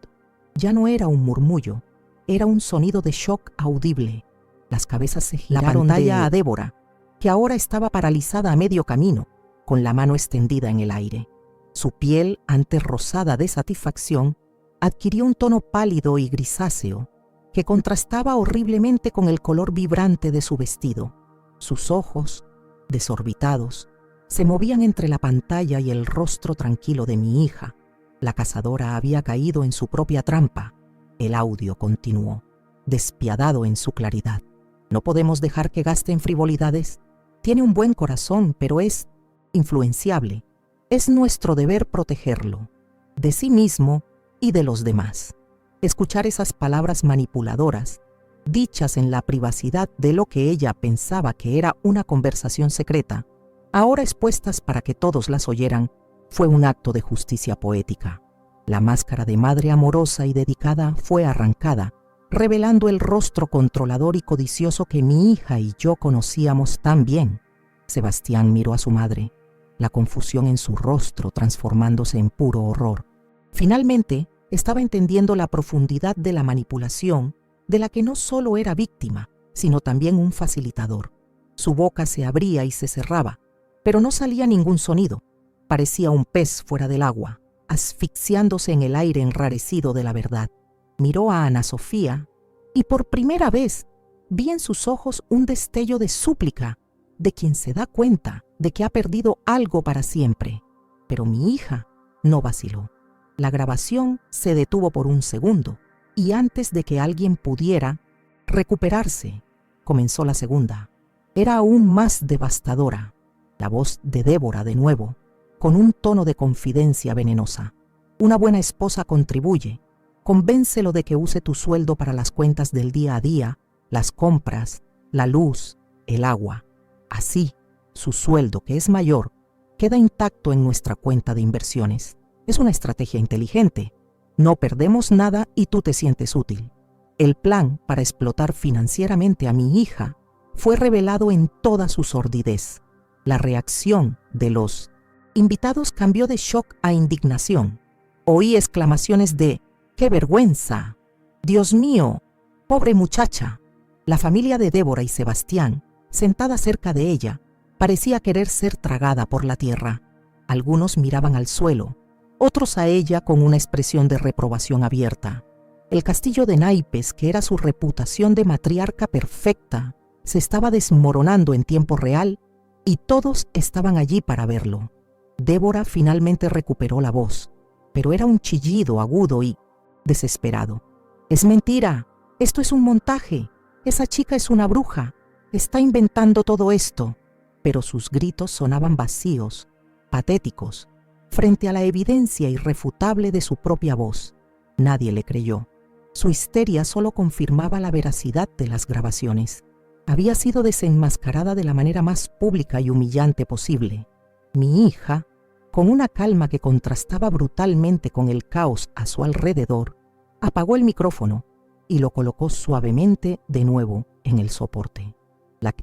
Ya no era un murmullo, era un sonido de shock audible. Las cabezas se giraron. La pantalla a Débora, que ahora estaba paralizada a medio camino, con la mano extendida en el aire. Su piel, antes rosada de satisfacción, adquirió un tono pálido y grisáceo, que contrastaba horriblemente con el color vibrante de su vestido. Sus ojos, desorbitados, se movían entre la pantalla y el rostro tranquilo de mi hija. La cazadora había caído en su propia trampa. El audio continuó, despiadado en su claridad. No podemos dejar que gaste en frivolidades. Tiene un buen corazón, pero es influenciable. Es nuestro deber protegerlo, de sí mismo y de los demás. Escuchar esas palabras manipuladoras, dichas en la privacidad de lo que ella pensaba que era una conversación secreta, ahora expuestas para que todos las oyeran, fue un acto de justicia poética. La máscara de madre amorosa y dedicada fue arrancada, revelando el rostro controlador y codicioso que mi hija y yo conocíamos tan bien. Sebastián miró a su madre, la confusión en su rostro transformándose en puro horror. Finalmente, estaba entendiendo la profundidad de la manipulación, de la que no solo era víctima, sino también un facilitador. Su boca se abría y se cerraba, pero no salía ningún sonido. Parecía un pez fuera del agua, asfixiándose en el aire enrarecido de la verdad. Miró a Ana Sofía y por primera vez vi en sus ojos un destello de súplica, de quien se da cuenta de que ha perdido algo para siempre. Pero mi hija no vaciló. La grabación se detuvo por un segundo y antes de que alguien pudiera recuperarse, comenzó la segunda. era aún más devastadora. La voz de Débora de nuevo, con un tono de confidencia venenosa. Una buena esposa contribuye. Convéncelo de que use tu sueldo para las cuentas del día a día, las compras, la luz, el agua. Así, su sueldo, que es mayor, queda intacto en nuestra cuenta de inversiones. Es una estrategia inteligente. No perdemos nada y tú te sientes útil. El plan para explotar financieramente a mi hija fue revelado en toda su sordidez. La reacción de los invitados cambió de shock a indignación. Oí exclamaciones de ¡qué vergüenza! ¡Dios mío! ¡Pobre muchacha! La familia de Débora y Sebastián, sentada cerca de ella, parecía querer ser tragada por la tierra. Algunos miraban al suelo, otros a ella con una expresión de reprobación abierta. El castillo de naipes, que era su reputación de matriarca perfecta, se estaba desmoronando en tiempo real y todos estaban allí para verlo. Débora finalmente recuperó la voz, pero era un chillido agudo y desesperado. «Es mentira, esto es un montaje, esa chica es una bruja, está inventando todo esto». Pero sus gritos sonaban vacíos, patéticos, frente a la evidencia irrefutable de su propia voz. Nadie le creyó. Su histeria solo confirmaba la veracidad de las grabaciones. Había sido desenmascarada de la manera más pública y humillante posible. Mi hija, con una calma que contrastaba brutalmente con el caos a su alrededor, apagó el micrófono y lo colocó suavemente de nuevo en el soporte. La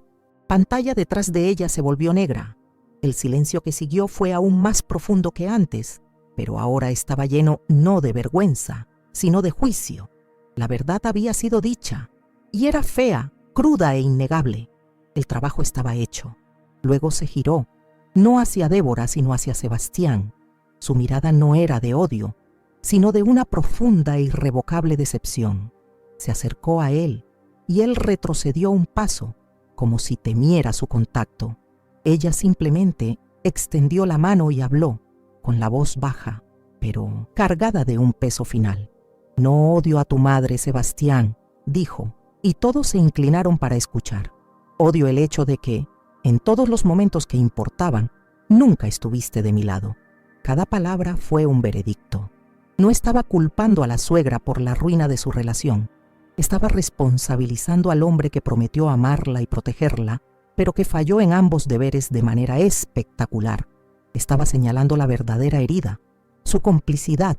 pantalla detrás de ella se volvió negra. El silencio que siguió fue aún más profundo que antes, pero ahora estaba lleno no de vergüenza, sino de juicio. La verdad había sido dicha, y era fea, cruda e innegable. El trabajo estaba hecho. Luego se giró, no hacia Débora, sino hacia Sebastián. Su mirada no era de odio, sino de una profunda e irrevocable decepción. Se acercó a él, y él retrocedió un paso, como si temiera su contacto. Ella simplemente extendió la mano y habló, con la voz baja, pero cargada de un peso final. «No odio a tu madre, Sebastián», dijo, y todos se inclinaron para escuchar. «Odio el hecho de que, en todos los momentos que importaban, nunca estuviste de mi lado». Cada palabra fue un veredicto. No estaba culpando a la suegra por la ruina de su relación. Estaba responsabilizando al hombre que prometió amarla y protegerla, pero que falló en ambos deberes de manera espectacular. Estaba señalando la verdadera herida, su complicidad,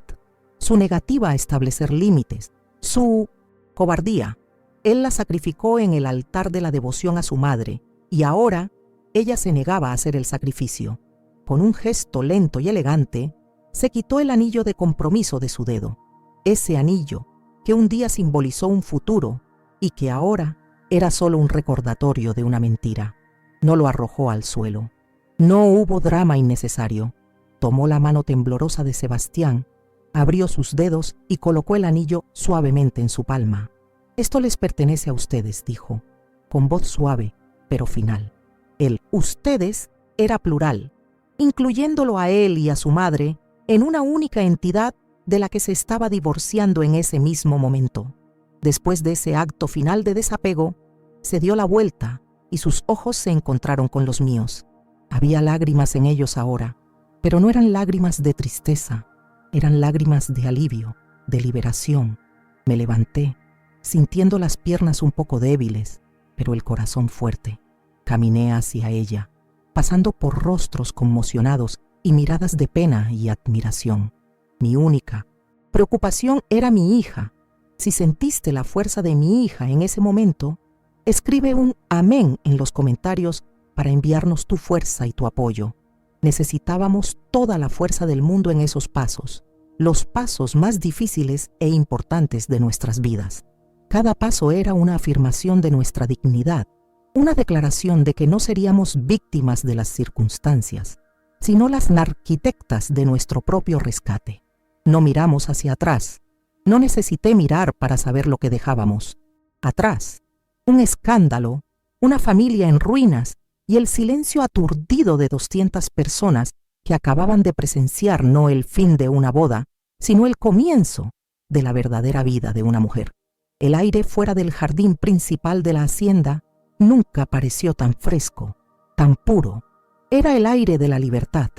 su negativa a establecer límites, su cobardía. Él la sacrificó en el altar de la devoción a su madre, y ahora ella se negaba a hacer el sacrificio. Con un gesto lento y elegante, se quitó el anillo de compromiso de su dedo. Ese anillo que un día simbolizó un futuro y que ahora era solo un recordatorio de una mentira. No lo arrojó al suelo. No hubo drama innecesario. Tomó la mano temblorosa de Sebastián, abrió sus dedos y colocó el anillo suavemente en su palma. «Esto les pertenece a ustedes», dijo, con voz suave, pero final. El «ustedes» era plural, incluyéndolo a él y a su madre en una única entidad de la que se estaba divorciando en ese mismo momento. Después de ese acto final de desapego, se dio la vuelta y sus ojos se encontraron con los míos. Había lágrimas en ellos ahora, pero no eran lágrimas de tristeza, eran lágrimas de alivio, de liberación. Me levanté, sintiendo las piernas un poco débiles, pero el corazón fuerte. Caminé hacia ella, pasando por rostros conmocionados y miradas de pena y admiración. Mi única preocupación era mi hija. Si sentiste la fuerza de mi hija en ese momento, escribe un amén en los comentarios para enviarnos tu fuerza y tu apoyo. Necesitábamos toda la fuerza del mundo en esos pasos, los pasos más difíciles e importantes de nuestras vidas. Cada paso era una afirmación de nuestra dignidad, una declaración de que no seríamos víctimas de las circunstancias, sino las arquitectas de nuestro propio rescate. No miramos hacia atrás. No necesité mirar para saber lo que dejábamos. Atrás, un escándalo, una familia en ruinas y el silencio aturdido de 200 personas que acababan de presenciar no el fin de una boda, sino el comienzo de la verdadera vida de una mujer. El aire fuera del jardín principal de la hacienda Nunca pareció tan fresco, tan puro. Era el aire de la libertad.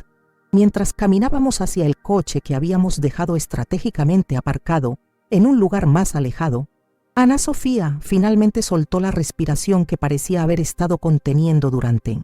Mientras caminábamos hacia el coche que habíamos dejado estratégicamente aparcado en un lugar más alejado, Ana Sofía finalmente soltó la respiración que parecía haber estado conteniendo durante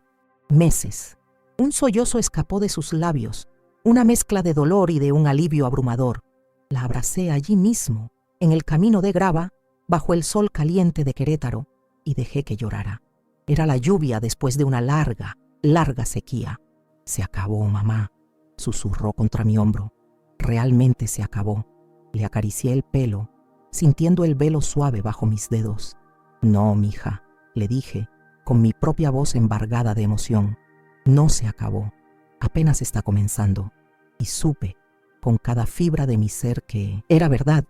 meses. Un sollozo escapó de sus labios, una mezcla de dolor y de un alivio abrumador. La abracé allí mismo, en el camino de grava, bajo el sol caliente de Querétaro, y dejé que llorara. Era la lluvia después de una larga, larga sequía. Se acabó, mamá, susurró contra mi hombro. Realmente se acabó. Le acaricié el pelo, sintiendo el velo suave bajo mis dedos. No, mija, le dije, con mi propia voz embargada de emoción. No se acabó. Apenas está comenzando. Y supe, con cada fibra de mi ser, que era verdad.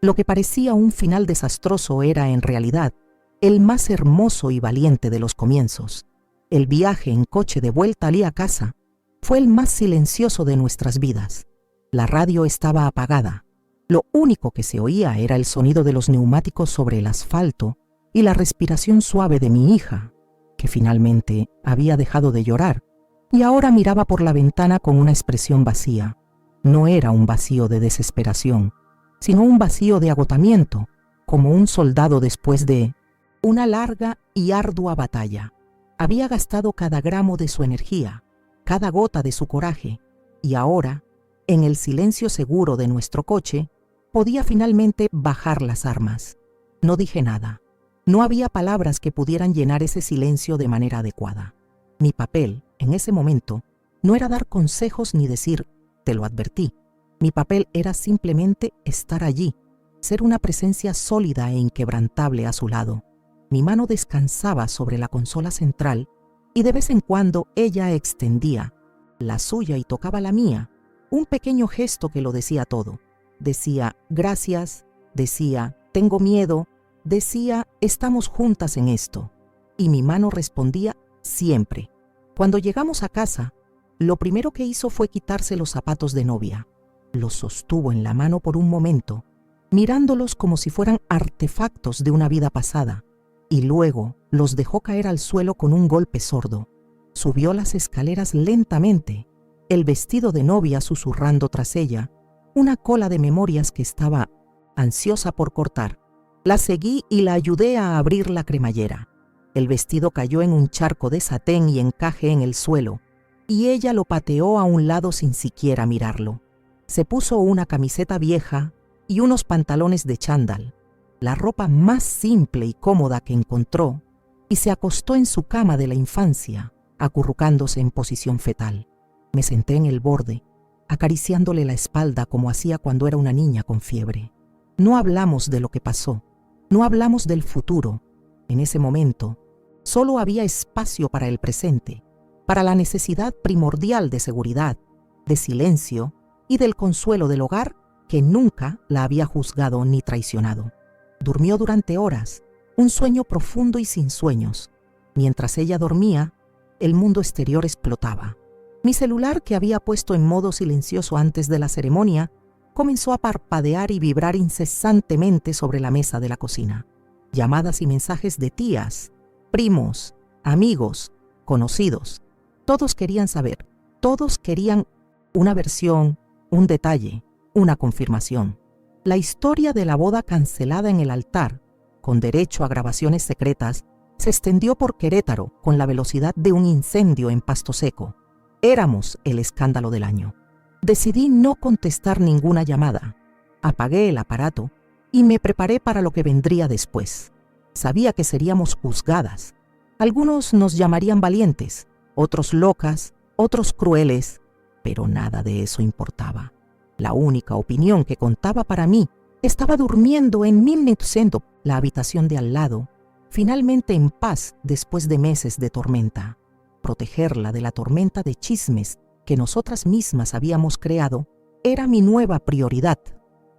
Lo que parecía un final desastroso era, en realidad, el más hermoso y valiente de los comienzos. El viaje en coche de vuelta a casa fue el más silencioso de nuestras vidas. La radio estaba apagada. Lo único que se oía era el sonido de los neumáticos sobre el asfalto y la respiración suave de mi hija, que finalmente había dejado de llorar y ahora miraba por la ventana con una expresión vacía. No era un vacío de desesperación, sino un vacío de agotamiento, como un soldado después de una larga y ardua batalla. Había gastado cada gramo de su energía, cada gota de su coraje, y ahora, en el silencio seguro de nuestro coche, podía finalmente bajar las armas. No dije nada. No había palabras que pudieran llenar ese silencio de manera adecuada. Mi papel, en ese momento, no era dar consejos ni decir, te lo advertí. Mi papel era simplemente estar allí, ser una presencia sólida e inquebrantable a su lado. Mi mano descansaba sobre la consola central y de vez en cuando ella extendía la suya y tocaba la mía, un pequeño gesto que lo decía todo. Decía, gracias, decía, tengo miedo, decía, estamos juntas en esto. Y mi mano respondía, siempre. Cuando llegamos a casa, lo primero que hizo fue quitarse los zapatos de novia. Los sostuvo en la mano por un momento, mirándolos como si fueran artefactos de una vida pasada, y luego los dejó caer al suelo con un golpe sordo. Subió las escaleras lentamente, el vestido de novia susurrando tras ella, una cola de memorias que estaba ansiosa por cortar. La seguí y la ayudé a abrir la cremallera. El vestido cayó en un charco de satén y encaje en el suelo, y ella lo pateó a un lado sin siquiera mirarlo. Se puso una camiseta vieja y unos pantalones de chándal, la ropa más simple y cómoda que encontró, y se acostó en su cama de la infancia, acurrucándose en posición fetal. Me senté en el borde, acariciándole la espalda como hacía cuando era una niña con fiebre. No hablamos de lo que pasó, no hablamos del futuro. En ese momento, solo había espacio para el presente, para la necesidad primordial de seguridad, de silencio y del consuelo del hogar que nunca la había juzgado ni traicionado. Durmió durante horas, un sueño profundo y sin sueños. Mientras ella dormía, el mundo exterior explotaba. Mi celular, que había puesto en modo silencioso antes de la ceremonia, comenzó a parpadear y vibrar incesantemente sobre la mesa de la cocina. Llamadas y mensajes de tías, primos, amigos, conocidos. Todos querían saber, todos querían una versión, un detalle, una confirmación. La historia de la boda cancelada en el altar, con derecho a grabaciones secretas, se extendió por Querétaro con la velocidad de un incendio en Pasto Seco. Éramos el escándalo del año. Decidí no contestar ninguna llamada. Apagué el aparato y me preparé para lo que vendría después. Sabía que seríamos juzgadas. Algunos nos llamarían valientes, otros locas, otros crueles, pero nada de eso importaba. La única opinión que contaba para mí estaba durmiendo en 1900, la habitación de al lado, finalmente en paz después de meses de tormenta. Protegerla de la tormenta de chismes que nosotras mismas habíamos creado era mi nueva prioridad.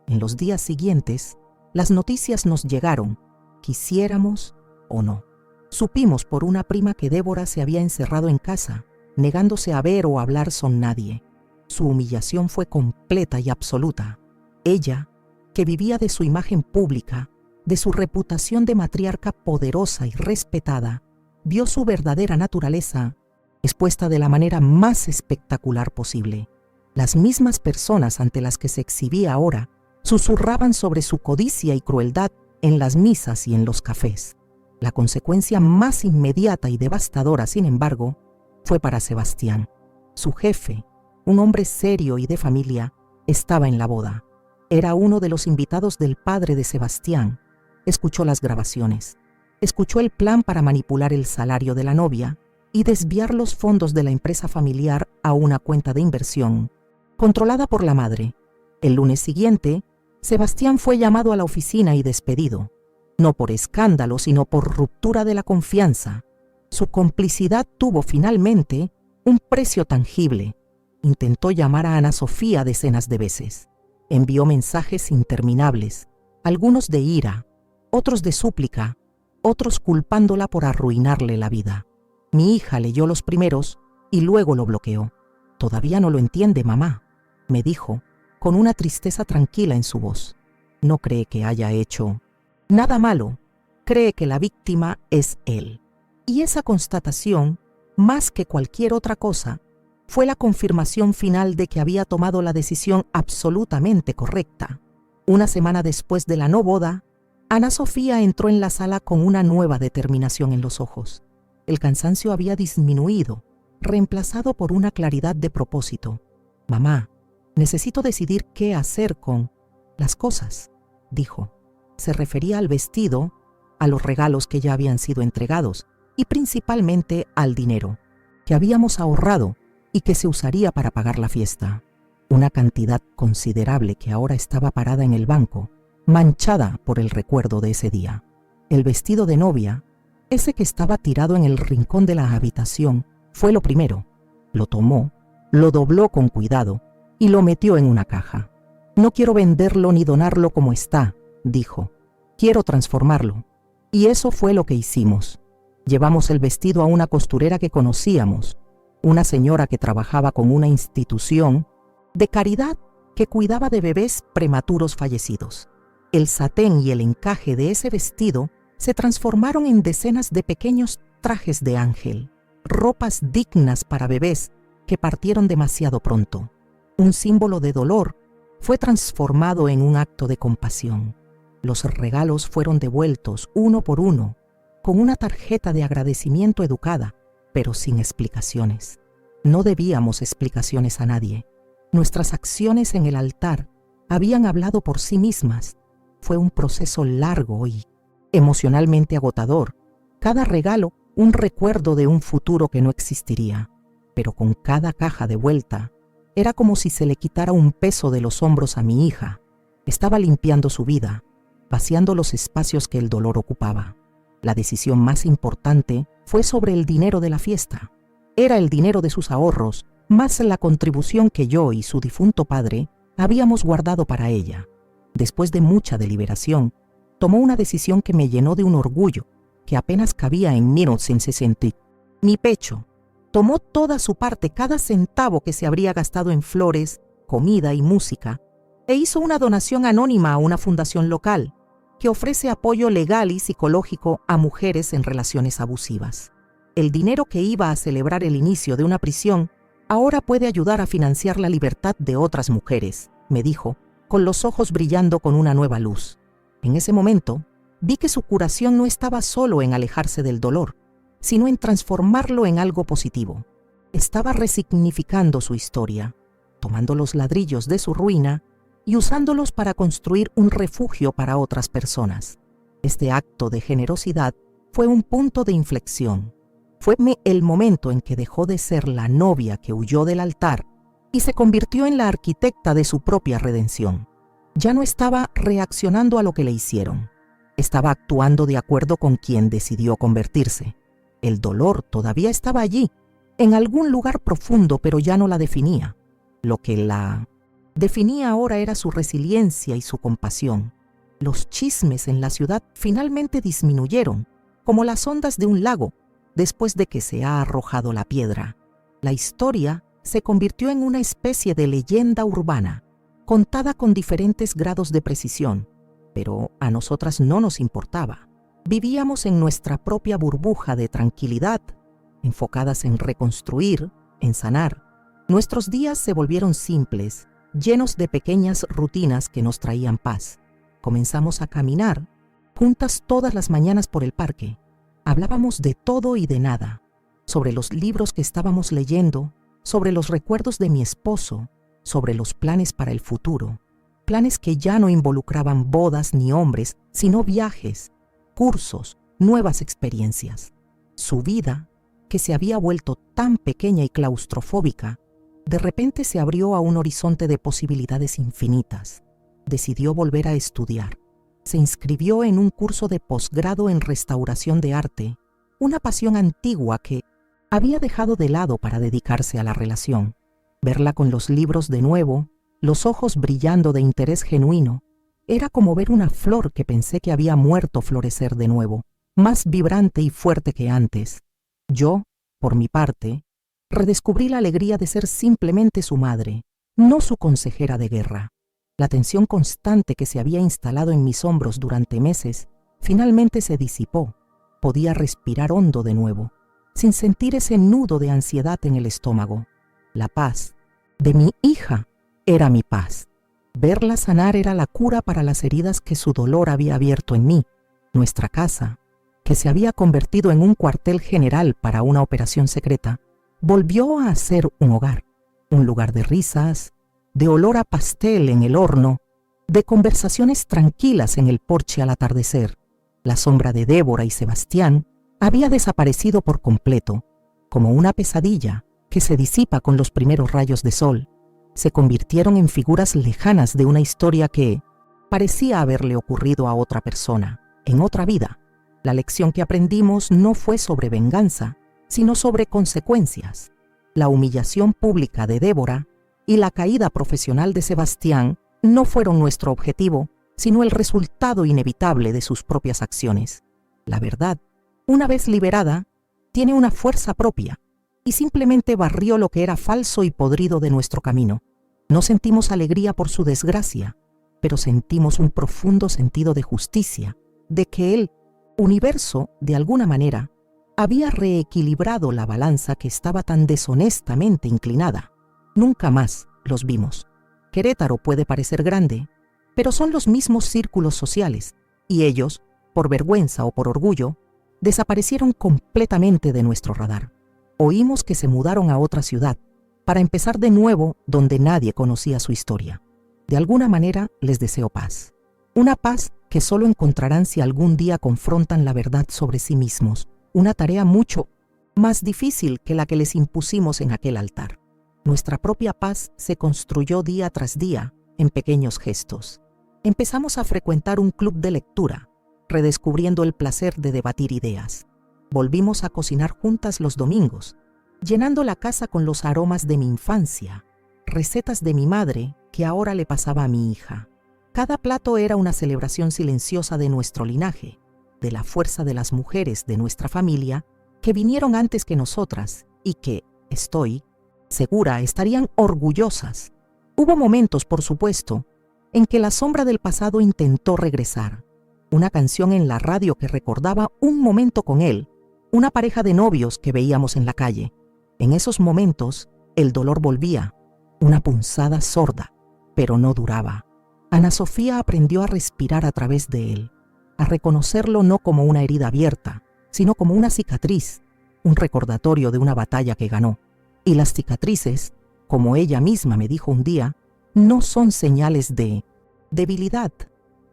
En los días siguientes, las noticias nos llegaron, quisiéramos o no. Supimos por una prima que Débora se había encerrado en casa, negándose a ver o hablar con nadie. Su humillación fue completa y absoluta. Ella, que vivía de su imagen pública, de su reputación de matriarca poderosa y respetada, vio su verdadera naturaleza expuesta de la manera más espectacular posible. Las mismas personas ante las que se exhibía ahora susurraban sobre su codicia y crueldad en las misas y en los cafés. La consecuencia más inmediata y devastadora, sin embargo, fue para Sebastián. Su jefe, un hombre serio y de familia, estaba en la boda. Era uno de los invitados del padre de Sebastián. Escuchó las grabaciones. Escuchó el plan para manipular el salario de la novia y desviar los fondos de la empresa familiar a una cuenta de inversión controlada por la madre. El lunes siguiente, Sebastián fue llamado a la oficina y despedido, no por escándalo, sino por ruptura de la confianza. Su complicidad tuvo finalmente un precio tangible. Intentó llamar a Ana Sofía decenas de veces. Envió mensajes interminables, algunos de ira, otros de súplica, otros culpándola por arruinarle la vida. Mi hija leyó los primeros y luego lo bloqueó. «Todavía no lo entiende, mamá», me dijo, con una tristeza tranquila en su voz. «No cree que haya hecho nada malo, cree que la víctima es él». Y esa constatación, más que cualquier otra cosa, fue la confirmación final de que había tomado la decisión absolutamente correcta. Una semana después de la no boda, Ana Sofía entró en la sala con una nueva determinación en los ojos. El cansancio había disminuido, reemplazado por una claridad de propósito. «Mamá, necesito decidir qué hacer con las cosas», dijo. Se refería al vestido, a los regalos que ya habían sido entregados y principalmente al dinero que habíamos ahorrado y que se usaría para pagar la fiesta. Una cantidad considerable que ahora estaba parada en el banco, manchada por el recuerdo de ese día. El vestido de novia, ese que estaba tirado en el rincón de la habitación, fue lo primero. Lo tomó, lo dobló con cuidado y lo metió en una caja. «No quiero venderlo ni donarlo como está», dijo. «Quiero transformarlo». Y eso fue lo que hicimos. Llevamos el vestido a una costurera que conocíamos, una señora que trabajaba con una institución de caridad que cuidaba de bebés prematuros fallecidos. El satén y el encaje de ese vestido se transformaron en decenas de pequeños trajes de ángel, ropas dignas para bebés que partieron demasiado pronto. Un símbolo de dolor fue transformado en un acto de compasión. Los regalos fueron devueltos uno por uno, con una tarjeta de agradecimiento educada, pero sin explicaciones. No debíamos explicaciones a nadie. Nuestras acciones en el altar habían hablado por sí mismas. Fue un proceso largo y emocionalmente agotador. Cada regalo, un recuerdo de un futuro que no existiría. Pero con cada caja de vuelta, era como si se le quitara un peso de los hombros a mi hija. Estaba limpiando su vida, vaciando los espacios que el dolor ocupaba. La decisión más importante fue sobre el dinero de la fiesta. Era el dinero de sus ahorros, más la contribución que yo y su difunto padre habíamos guardado para ella. Después de mucha deliberación, tomó una decisión que me llenó de un orgullo que apenas cabía en 1960. Mi pecho. Tomó toda su parte, cada centavo que se habría gastado en flores, comida y música, e hizo una donación anónima a una fundación local que ofrece apoyo legal y psicológico a mujeres en relaciones abusivas. El dinero que iba a celebrar el inicio de una prisión ahora puede ayudar a financiar la libertad de otras mujeres, me dijo, con los ojos brillando con una nueva luz. En ese momento, vi que su curación no estaba solo en alejarse del dolor, sino en transformarlo en algo positivo. Estaba resignificando su historia, tomando los ladrillos de su ruina y usándolos para construir un refugio para otras personas. Este acto de generosidad fue un punto de inflexión. Fue el momento en que dejó de ser la novia que huyó del altar y se convirtió en la arquitecta de su propia redención. Ya no estaba reaccionando a lo que le hicieron. Estaba actuando de acuerdo con quien decidió convertirse. El dolor todavía estaba allí, en algún lugar profundo, pero ya no la definía. Lo que la definía ahora era su resiliencia y su compasión. Los chismes en la ciudad finalmente disminuyeron, como las ondas de un lago, después de que se ha arrojado la piedra. La historia se convirtió en una especie de leyenda urbana, contada con diferentes grados de precisión, pero a nosotras no nos importaba. Vivíamos en nuestra propia burbuja de tranquilidad, enfocadas en reconstruir, en sanar. Nuestros días se volvieron simples, llenos de pequeñas rutinas que nos traían paz. Comenzamos a caminar, juntas todas las mañanas por el parque. Hablábamos de todo y de nada, sobre los libros que estábamos leyendo, sobre los recuerdos de mi esposo, sobre los planes para el futuro, planes que ya no involucraban bodas ni hombres, sino viajes, cursos, nuevas experiencias. Su vida, que se había vuelto tan pequeña y claustrofóbica, de repente se abrió a un horizonte de posibilidades infinitas. Decidió volver a estudiar. Se inscribió en un curso de posgrado en restauración de arte, una pasión antigua que había dejado de lado para dedicarse a la relación. Verla con los libros de nuevo, los ojos brillando de interés genuino, era como ver una flor que pensé que había muerto florecer de nuevo, más vibrante y fuerte que antes. Yo, por mi parte, redescubrí la alegría de ser simplemente su madre, no su consejera de guerra. La tensión constante que se había instalado en mis hombros durante meses finalmente se disipó. Podía respirar hondo de nuevo, sin sentir ese nudo de ansiedad en el estómago. La paz de mi hija era mi paz. Verla sanar era la cura para las heridas que su dolor había abierto en mí. Nuestra casa, que se había convertido en un cuartel general para una operación secreta, volvió a ser un hogar, un lugar de risas, de olor a pastel en el horno, de conversaciones tranquilas en el porche al atardecer. La sombra de Débora y Sebastián había desaparecido por completo, como una pesadilla que se disipa con los primeros rayos de sol. Se convirtieron en figuras lejanas de una historia que parecía haberle ocurrido a otra persona, en otra vida. La lección que aprendimos no fue sobre venganza, sino sobre consecuencias. La humillación pública de Débora y la caída profesional de Sebastián no fueron nuestro objetivo, sino el resultado inevitable de sus propias acciones. La verdad, una vez liberada, tiene una fuerza propia y simplemente barrió lo que era falso y podrido de nuestro camino. No sentimos alegría por su desgracia, pero sentimos un profundo sentido de justicia, de que el universo, de alguna manera, había reequilibrado la balanza que estaba tan deshonestamente inclinada. Nunca más los vimos. Querétaro puede parecer grande, pero son los mismos círculos sociales, y ellos, por vergüenza o por orgullo, desaparecieron completamente de nuestro radar. Oímos que se mudaron a otra ciudad, para empezar de nuevo donde nadie conocía su historia. De alguna manera les deseo paz. Una paz que solo encontrarán si algún día confrontan la verdad sobre sí mismos, una tarea mucho más difícil que la que les impusimos en aquel altar. Nuestra propia paz se construyó día tras día en pequeños gestos. Empezamos a frecuentar un club de lectura, redescubriendo el placer de debatir ideas. Volvimos a cocinar juntas los domingos, llenando la casa con los aromas de mi infancia, recetas de mi madre que ahora le pasaba a mi hija. Cada plato era una celebración silenciosa de nuestro linaje, de la fuerza de las mujeres de nuestra familia que vinieron antes que nosotras y que, estoy segura, estarían orgullosas. Hubo momentos, por supuesto, en que la sombra del pasado intentó regresar. Una canción en la radio que recordaba un momento con él, una pareja de novios que veíamos en la calle. En esos momentos, el dolor volvía, una punzada sorda, pero no duraba. Ana Sofía aprendió a respirar a través de él, a reconocerlo no como una herida abierta, sino como una cicatriz, un recordatorio de una batalla que ganó. Y las cicatrices, como ella misma me dijo un día, no son señales de debilidad,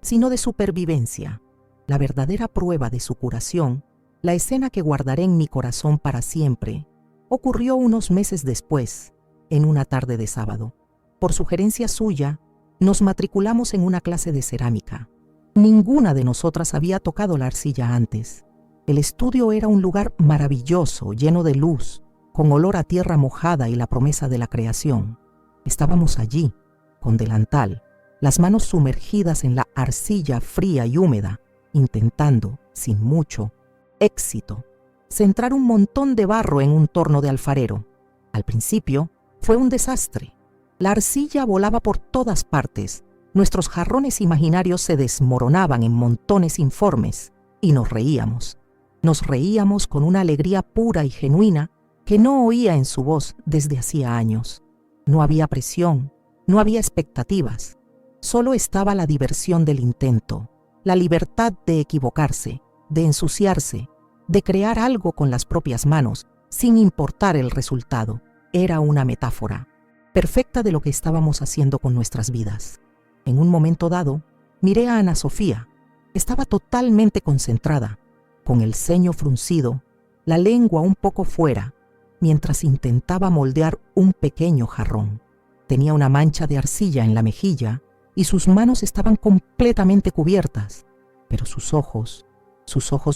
sino de supervivencia. La verdadera prueba de su curación, la escena que guardaré en mi corazón para siempre, ocurrió unos meses después, en una tarde de sábado. Por sugerencia suya, nos matriculamos en una clase de cerámica. Ninguna de nosotras había tocado la arcilla antes. El estudio era un lugar maravilloso, lleno de luz, con olor a tierra mojada y la promesa de la creación. Estábamos allí, con delantal, las manos sumergidas en la arcilla fría y húmeda, intentando, sin mucho éxito, centrar un montón de barro en un torno de alfarero. Al principio, fue un desastre. La arcilla volaba por todas partes, nuestros jarrones imaginarios se desmoronaban en montones informes, y nos reíamos. Nos reíamos con una alegría pura y genuina que no oía en su voz desde hacía años. No había presión, no había expectativas. Solo estaba la diversión del intento, la libertad de equivocarse, de ensuciarse, de crear algo con las propias manos, sin importar el resultado. Era una metáfora perfecta de lo que estábamos haciendo con nuestras vidas. En un momento dado, miré a Ana Sofía. Estaba totalmente concentrada, con el ceño fruncido, la lengua un poco fuera, mientras intentaba moldear un pequeño jarrón. Tenía una mancha de arcilla en la mejilla y sus manos estaban completamente cubiertas, pero sus ojos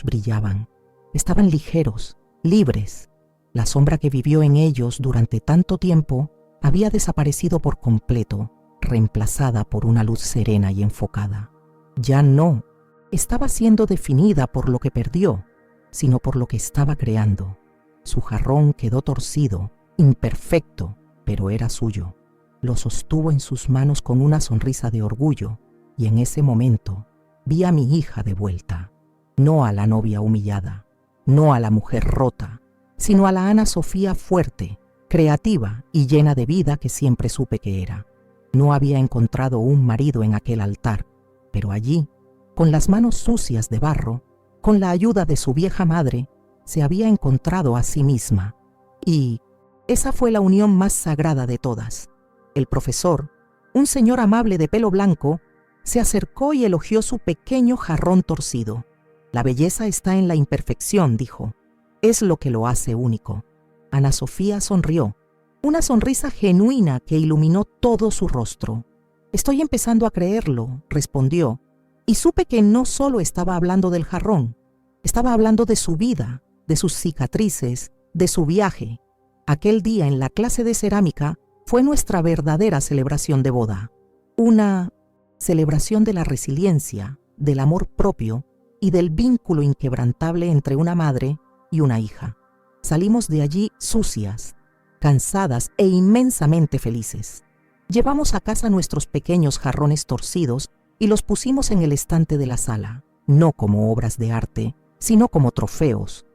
brillaban. Estaban ligeros, libres. La sombra que vivió en ellos durante tanto tiempo había desaparecido por completo, reemplazada por una luz serena y enfocada. Ya no estaba siendo definida por lo que perdió, sino por lo que estaba creando. Su jarrón quedó torcido, imperfecto, pero era suyo. Lo sostuvo en sus manos con una sonrisa de orgullo, y en ese momento vi a mi hija de vuelta. No a la novia humillada, no a la mujer rota, sino a la Ana Sofía fuerte, creativa y llena de vida que siempre supe que era. No había encontrado un marido en aquel altar, pero allí, con las manos sucias de barro, con la ayuda de su vieja madre, se había encontrado a sí misma. Y esa fue la unión más sagrada de todas. El profesor, un señor amable de pelo blanco, se acercó y elogió su pequeño jarrón torcido. La belleza está en la imperfección, dijo. Es lo que lo hace único. Ana Sofía sonrió, una sonrisa genuina que iluminó todo su rostro. Estoy empezando a creerlo, respondió, y supe que no solo estaba hablando del jarrón, estaba hablando de su vida, de sus cicatrices, de su viaje. Aquel día en la clase de cerámica fue nuestra verdadera celebración de boda. Una celebración de la resiliencia, del amor propio y del vínculo inquebrantable entre una madre y una hija. Salimos de allí sucias, cansadas e inmensamente felices. Llevamos a casa nuestros pequeños jarrones torcidos y los pusimos en el estante de la sala, no como obras de arte, sino como trofeos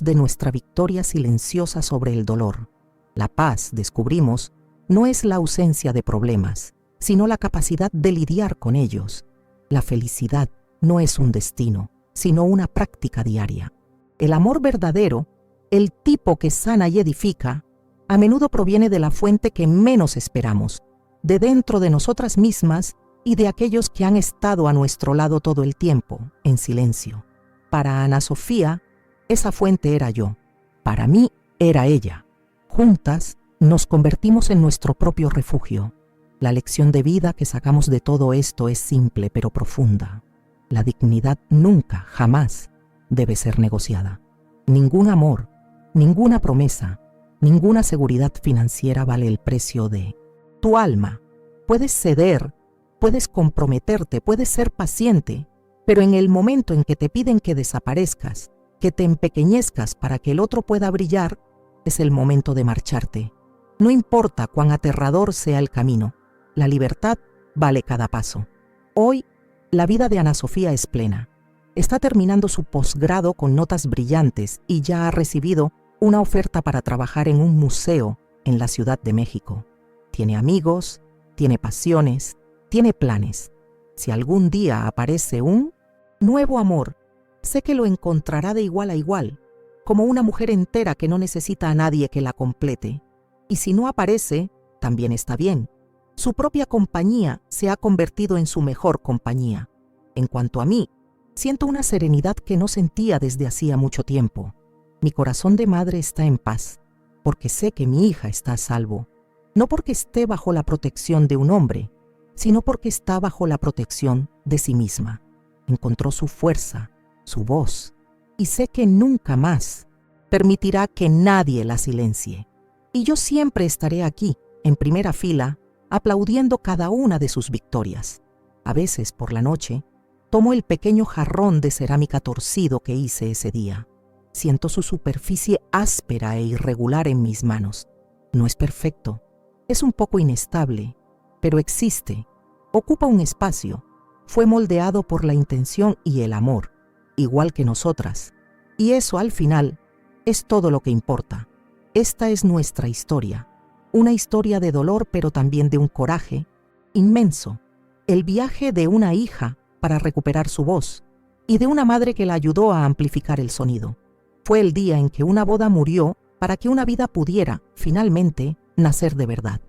de nuestra victoria silenciosa sobre el dolor. La paz, descubrimos, no es la ausencia de problemas, sino la capacidad de lidiar con ellos. La felicidad no es un destino, sino una práctica diaria. El amor verdadero, el tipo que sana y edifica, a menudo proviene de la fuente que menos esperamos, de dentro de nosotras mismas y de aquellos que han estado a nuestro lado todo el tiempo, en silencio. Para Ana Sofía, esa fuente era yo. Para mí, era ella. Juntas, nos convertimos en nuestro propio refugio. La lección de vida que sacamos de todo esto es simple pero profunda. La dignidad nunca, jamás, debe ser negociada. Ningún amor, ninguna promesa, ninguna seguridad financiera vale el precio de tu alma. Puedes ceder, puedes comprometerte, puedes ser paciente, pero en el momento en que te piden que desaparezcas, que te empequeñezcas para que el otro pueda brillar, es el momento de marcharte. No importa cuán aterrador sea el camino, la libertad vale cada paso. Hoy, la vida de Ana Sofía es plena. Está terminando su posgrado con notas brillantes y ya ha recibido una oferta para trabajar en un museo en la Ciudad de México. Tiene amigos, tiene pasiones, tiene planes. Si algún día aparece un nuevo amor, sé que lo encontrará de igual a igual, como una mujer entera que no necesita a nadie que la complete. Y si no aparece, también está bien. Su propia compañía se ha convertido en su mejor compañía. En cuanto a mí, siento una serenidad que no sentía desde hacía mucho tiempo. Mi corazón de madre está en paz, porque sé que mi hija está a salvo, no porque esté bajo la protección de un hombre, sino porque está bajo la protección de sí misma. Encontró su fuerza, su voz, y sé que nunca más permitirá que nadie la silencie. Y yo siempre estaré aquí, en primera fila, aplaudiendo cada una de sus victorias. A veces, por la noche, tomo el pequeño jarrón de cerámica torcido que hice ese día. Siento su superficie áspera e irregular en mis manos. No es perfecto, es un poco inestable, pero existe, ocupa un espacio, fue moldeado por la intención y el amor, igual que nosotras. Y eso al final es todo lo que importa. Esta es nuestra historia, una historia de dolor pero también de un coraje inmenso. El viaje de una hija para recuperar su voz y de una madre que la ayudó a amplificar el sonido. Fue el día en que una boda murió para que una vida pudiera, finalmente, nacer de verdad.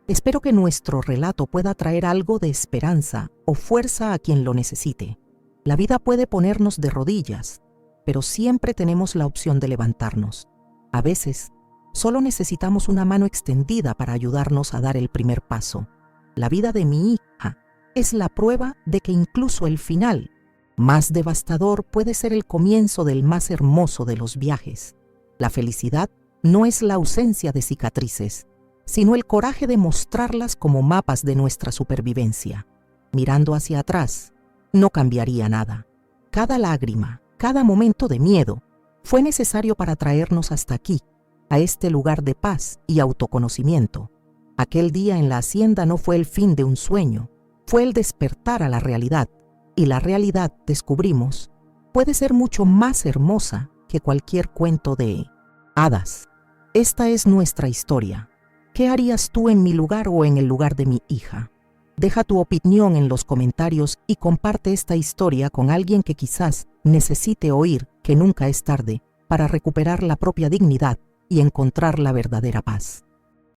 Espero que nuestro relato pueda traer algo de esperanza o fuerza a quien lo necesite. La vida puede ponernos de rodillas, pero siempre tenemos la opción de levantarnos. A veces, solo necesitamos una mano extendida para ayudarnos a dar el primer paso. La vida de mi hija es la prueba de que incluso el final, más devastador, puede ser el comienzo del más hermoso de los viajes. La felicidad no es la ausencia de cicatrices, sino el coraje de mostrarlas como mapas de nuestra supervivencia. Mirando hacia atrás, no cambiaría nada. Cada lágrima, cada momento de miedo, fue necesario para traernos hasta aquí, a este lugar de paz y autoconocimiento. Aquel día en la hacienda no fue el fin de un sueño, fue el despertar a la realidad, y la realidad, descubrimos, puede ser mucho más hermosa que cualquier cuento de hadas. Esta es nuestra historia. ¿Qué harías tú en mi lugar o en el lugar de mi hija? Deja tu opinión en los comentarios y comparte esta historia con alguien que quizás necesite oír que nunca es tarde para recuperar la propia dignidad y encontrar la verdadera paz.